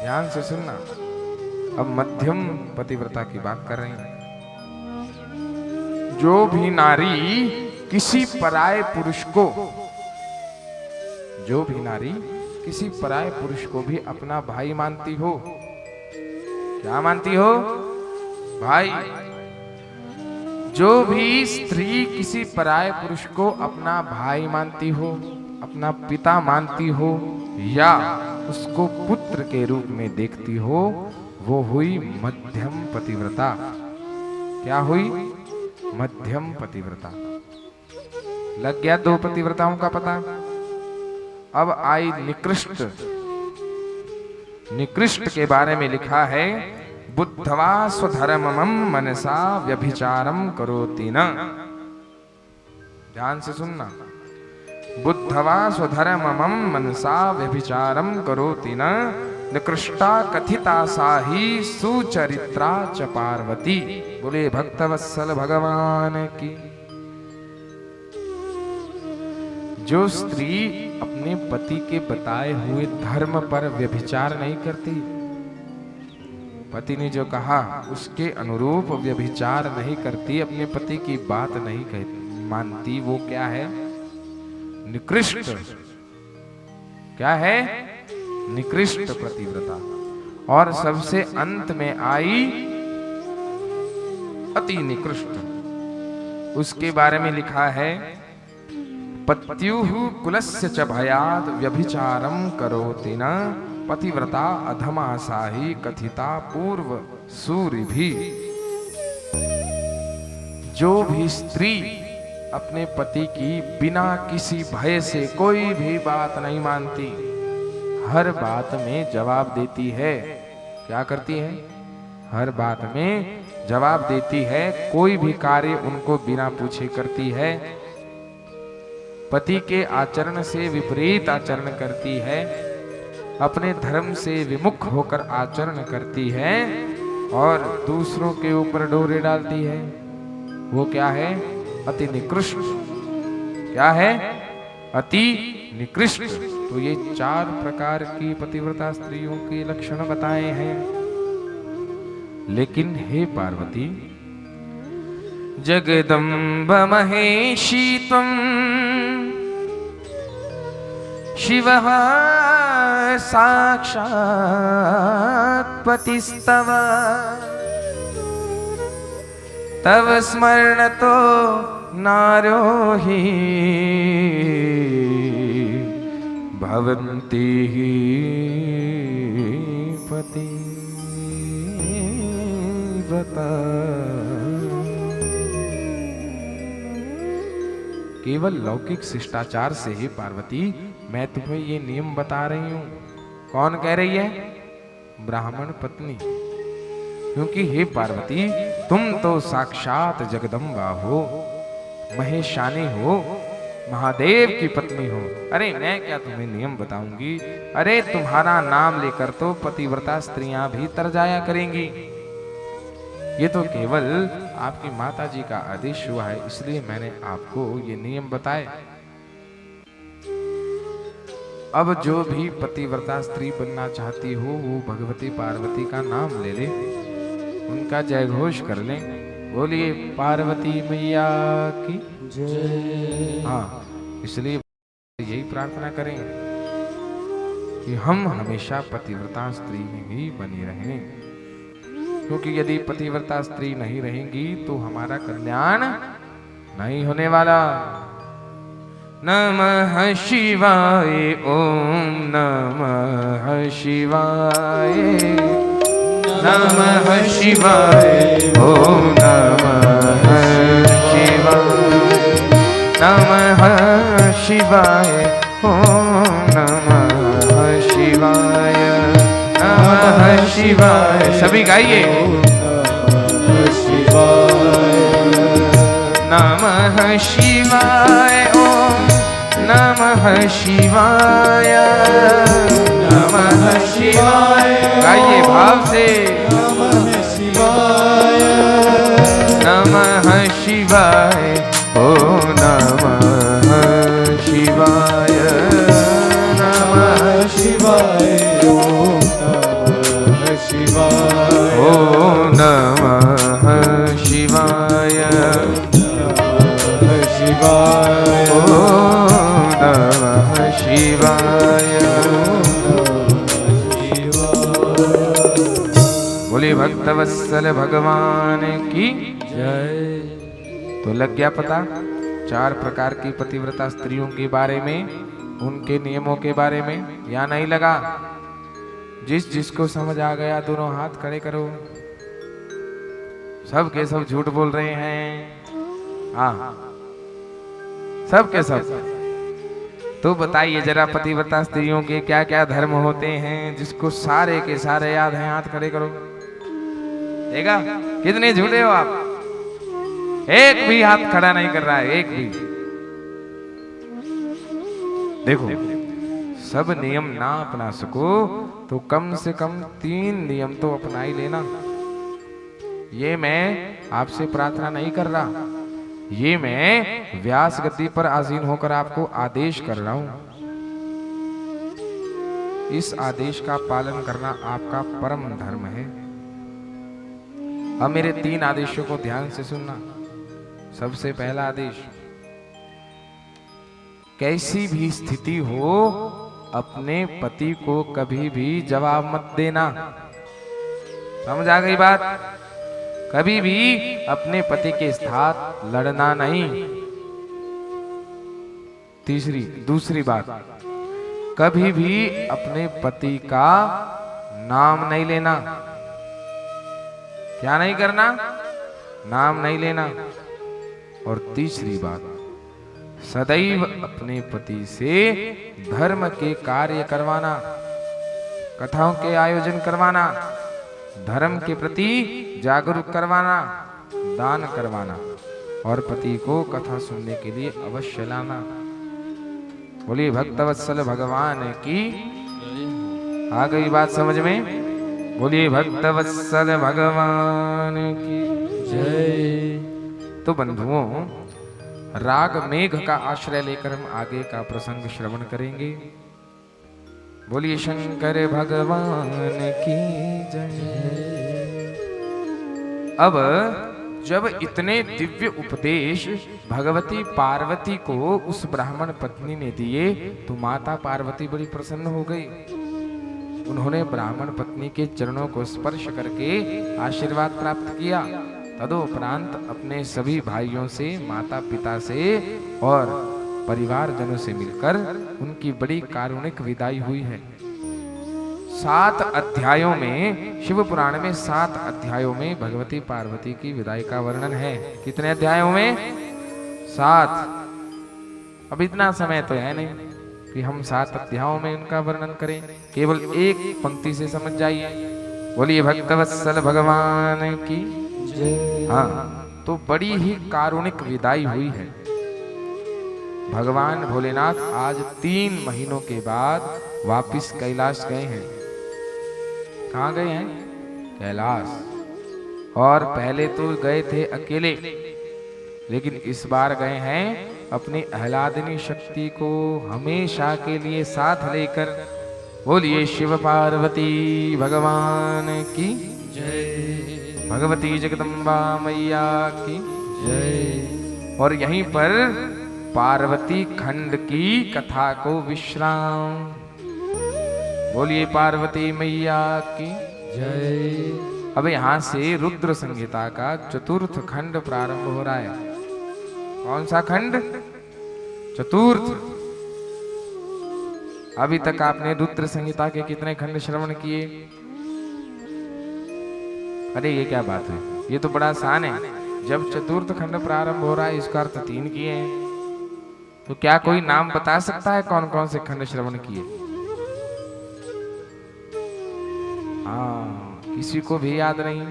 ध्यान से सुनना, अब मध्यम पतिव्रता की बात कर रहे हैं। जो भी नारी किसी पराये पुरुष को, जो भी नारी किसी पराये पुरुष को भी अपना भाई मानती हो, क्या मानती हो? भाई। जो भी स्त्री किसी पराये पुरुष को अपना भाई मानती हो, अपना पिता मानती हो या उसको पुत्र के रूप में देखती हो वो हुई मध्यम पतिव्रता। क्या हुई? मध्यम पतिव्रता। लग गया दो पतिव्रताओं का पता। अब आई निकृष्ट। निकृष्ट के बारे में लिखा है बुद्धवा स्वधर्ममं मनसा व्यभिचारम करोति न। ध्यान से सुनना। बुद्धवा स्वधर्ममं मनसा व्यभिचारम करोति न निकृष्टा कथिता साही सुचरित्रा च पार्वती। बोले भक्तवत्सल भगवान की। जो स्त्री अपने पति के बताए हुए धर्म पर व्यभिचार नहीं करती, पति ने जो कहा उसके अनुरूप व्यभिचार नहीं करती, अपने पति की बात नहीं कहती मानती, वो क्या है? निकृष्ट। क्या है? निकृष्ट पतिव्रता। और सबसे अंत में आई अति निकृष्ट। उसके बारे में लिखा है पत्युः कुलस्य च भयाद व्यभिचारम करोति न पतिव्रता अधमा साही कथिता पूर्व सूरिभि। जो भी स्त्री अपने पति की बिना किसी भय से कोई भी बात नहीं मानती, हर बात में जवाब देती है। क्या करती है? हर बात में जवाब देती है। कोई भी कार्य उनको बिना पूछे करती है। पति के आचरण से विपरीत आचरण करती है। अपने धर्म से विमुख होकर आचरण करती है और दूसरों के ऊपर डोरे डालती है। वो क्या है? अति निकृष्ट। क्या है? अति निकृष्ट। तो ये 4 प्रकार की पतिव्रता स्त्रियों के लक्षण बताए हैं। लेकिन हे पार्वती, जगदम्ब महेशी त्वं शिवः साक्षात् पतिस्तव तव स्मरणतो नारो हि भवन्ति पतिव्रता। केवल लौकिक शिष्टाचार से ही पार्वती मैं तुम्हें ये नियम बता रही हूं। कौन कह रही है? ब्राह्मण पत्नी। क्योंकि हे पार्वती, तुम तो साक्षात जगदम्बा हो, महेशानी हो, महादेव की पत्नी हो। अरे मैं क्या तुम्हें नियम बताऊंगी? अरे तुम्हारा नाम लेकर तो पतिव्रता स्त्रियां भी तर जाया करेंगी। ये तो केवल आपकी माता जी का आदेश हुआ है, इसलिए मैंने आपको ये नियम बताए। अब जो भी पतिव्रता स्त्री बनना चाहती हो वो भगवती पार्वती का नाम ले ले, उनका जय घोष कर ले। बोलिए पार्वती मैया की जय। हाँ, इसलिए यही प्रार्थना करें कि हम हमेशा पतिव्रता स्त्री में ही बनी रहें, क्योंकि यदि पतिव्रता स्त्री नहीं रहेंगी तो हमारा कल्याण नहीं होने वाला। नमः शिवाय ओम नमः शिवाय नमः शिवाय ओम नमः शिवाय नमः शिवाय ओम नमः शिवाय नमः शिवाय। सभी गाइए। नमः शिवाय ओम नमः शिवाय नमः शिवाय। गाइए भाव से। नमः शिवाय नमः शिवाय ओम नमः शिवाय नमः शिवाय ओम नमः शिवाय ओम नमः शिवाय शिवाय ओम नमः शिवाय। बोले भक्तवत्सल भगवान की जय। तो लग गया पता 4 प्रकार की पतिव्रता स्त्रियों के बारे में, उनके नियमों के बारे में, या नहीं लगा? जिसको समझ आ गया दोनों हाथ खड़े करो। सब के सब झूठ बोल रहे हैं। हाँ सब के सब। तो बताइए जरा पतिव्रता स्त्रियों के क्या क्या धर्म होते हैं, जिसको सारे के सारे याद हैं? हाथ खड़े करो। देखा कितने झूठे हो आप? एक भी हाथ खड़ा नहीं कर रहा है, एक भी। देखो सब नियम ना अपना सको तो कम से कम 3 नियम तो अपना ही लेना। ये मैं आपसे प्रार्थना नहीं कर रहा, ये मैं व्यास गद्दी पर आसीन होकर आपको आदेश कर रहा हूं। इस आदेश का पालन करना आपका परम धर्म है। अब मेरे 3 आदेशों को ध्यान से सुनना। सबसे पहला आदेश, कैसी भी स्थिति हो अपने पति को कभी भी जवाब मत देना। समझ आ गई बात? कभी भी अपने पति के साथ लड़ना नहीं। दूसरी बात, कभी भी अपने पति का नाम नहीं लेना। क्या नहीं करना? नाम नहीं लेना। और तीसरी बात, सदैव अपने पति से धर्म के कार्य करवाना, कथाओं के आयोजन करवाना, धर्म के प्रति जागरूक करवाना, दान करवाना और पति को कथा सुनने के लिए अवश्य लाना। बोलिए भक्तवत्सल भगवान की। आ गई बात समझ में? बोलिए भक्तवत्सल भगवान की जय। तो बंधुओं, राग मेघ का आश्रय लेकर हम आगे का प्रसंग श्रवण करेंगे। बोलिए शंकर भगवान की जय। अब जब इतने दिव्य उपदेश भगवती पार्वती को उस ब्राह्मण पत्नी ने दिए तो माता पार्वती बड़ी प्रसन्न हो गई। उन्होंने ब्राह्मण पत्नी के चरणों को स्पर्श करके आशीर्वाद प्राप्त किया। तदोपरांत अपने सभी भाइयों से, माता पिता से और परिवारजनों से मिलकर उनकी बड़ी कारुणिक विदाई हुई है। 7 अध्यायों में, शिव पुराण में 7 अध्यायों में भगवती पार्वती की विदाई का वर्णन है। कितने अध्यायों में? 7। अब इतना समय तो है नहीं कि हम 7 अध्यायों में उनका वर्णन करें। केवल एक पंक्ति से समझ जाइए। बोलिए भक्तवत्सल भगवान की। हाँ, तो बड़ी ही कारुणिक विदाई हुई है। भगवान भोलेनाथ आज 3 महीनों के बाद वापिस कैलाश गए हैं। कहाँ गए हैं? कैलाश। और पहले तो गए थे अकेले, लेकिन इस बार गए हैं अपनी आह्लादिनी शक्ति को हमेशा के लिए साथ लेकर। बोलिए शिव पार्वती भगवान की जय। भगवती जगदम्बा मैया की जय। और यहीं पर पार्वती खंड की कथा को विश्राम। बोलिए पार्वती मैया की जय। अब यहां से रुद्र संहिता का 4th खंड प्रारंभ हो रहा है। कौन सा खंड? चतुर्थ। अभी तक आपने रुद्र संहिता के कितने खंड श्रवण किए? अरे ये क्या बात है, ये तो बड़ा आसान है। जब चतुर्थ खंड प्रारंभ हो रहा है इसका अर्थ 3 किए हैं। तो क्या कोई नाम बता सकता है कौन कौन से खंड श्रवण किए? हाँ, किसी को भी याद नहीं?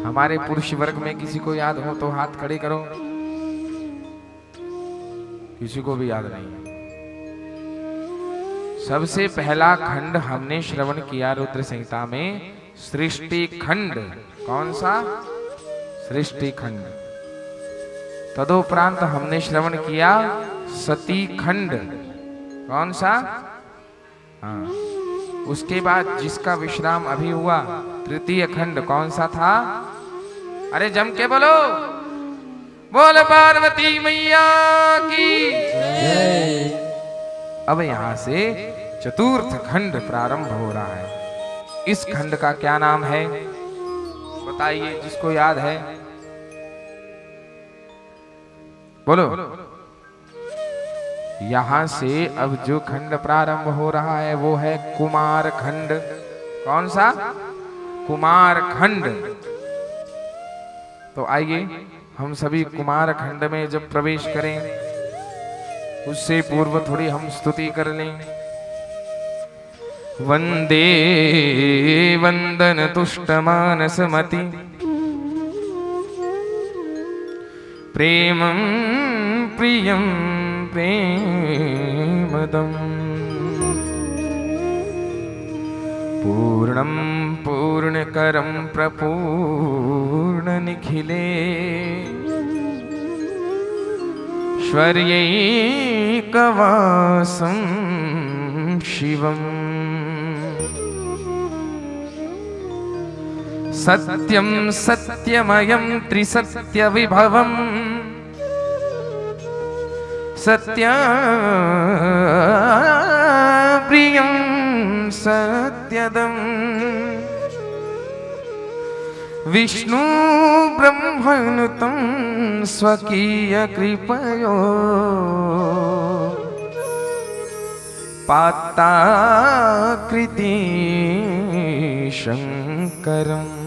हमारे पुरुष वर्ग में किसी को याद हो तो हाथ खड़े करो। किसी को भी याद नहीं? सबसे पहला खंड हमने श्रवण किया रुद्र संहिता में सृष्टि खंड। कौन सा? सृष्टि खंड। तदुपरांत हमने श्रवण किया सती खंड। कौन सा? हाँ। उसके बाद जिसका विश्राम अभी हुआ तृतीय खंड कौन सा था? अरे जम के बोलो, बोल पार्वती मैया की जय। अब यहां से चतुर्थ खंड प्रारंभ हो रहा है। इस खंड का क्या नाम है बताइए, जिसको याद है बोलो। यहां से अब जो खंड प्रारंभ हो रहा है वो है कुमार खंड। कौन सा? कुमार खंड। तो आइए हम सभी कुमार खंड में जब प्रवेश करें उससे पूर्व थोड़ी हम स्तुति कर लें। वंदे वंदन तुष्ट मानसमति प्रेमं प्रियं प्रेमदम् पूर्णं पूर्णकरं प्रपूर्ण निखिले श्वर्यैकवासं शिवम् सत्यं सत्यमयं त्रिसत्यविभवम् सत्यप्रियं सत्यदम् विष्णु ब्रह्मनुतं स्वकीय कृपयो पाताकृति शंकरम्।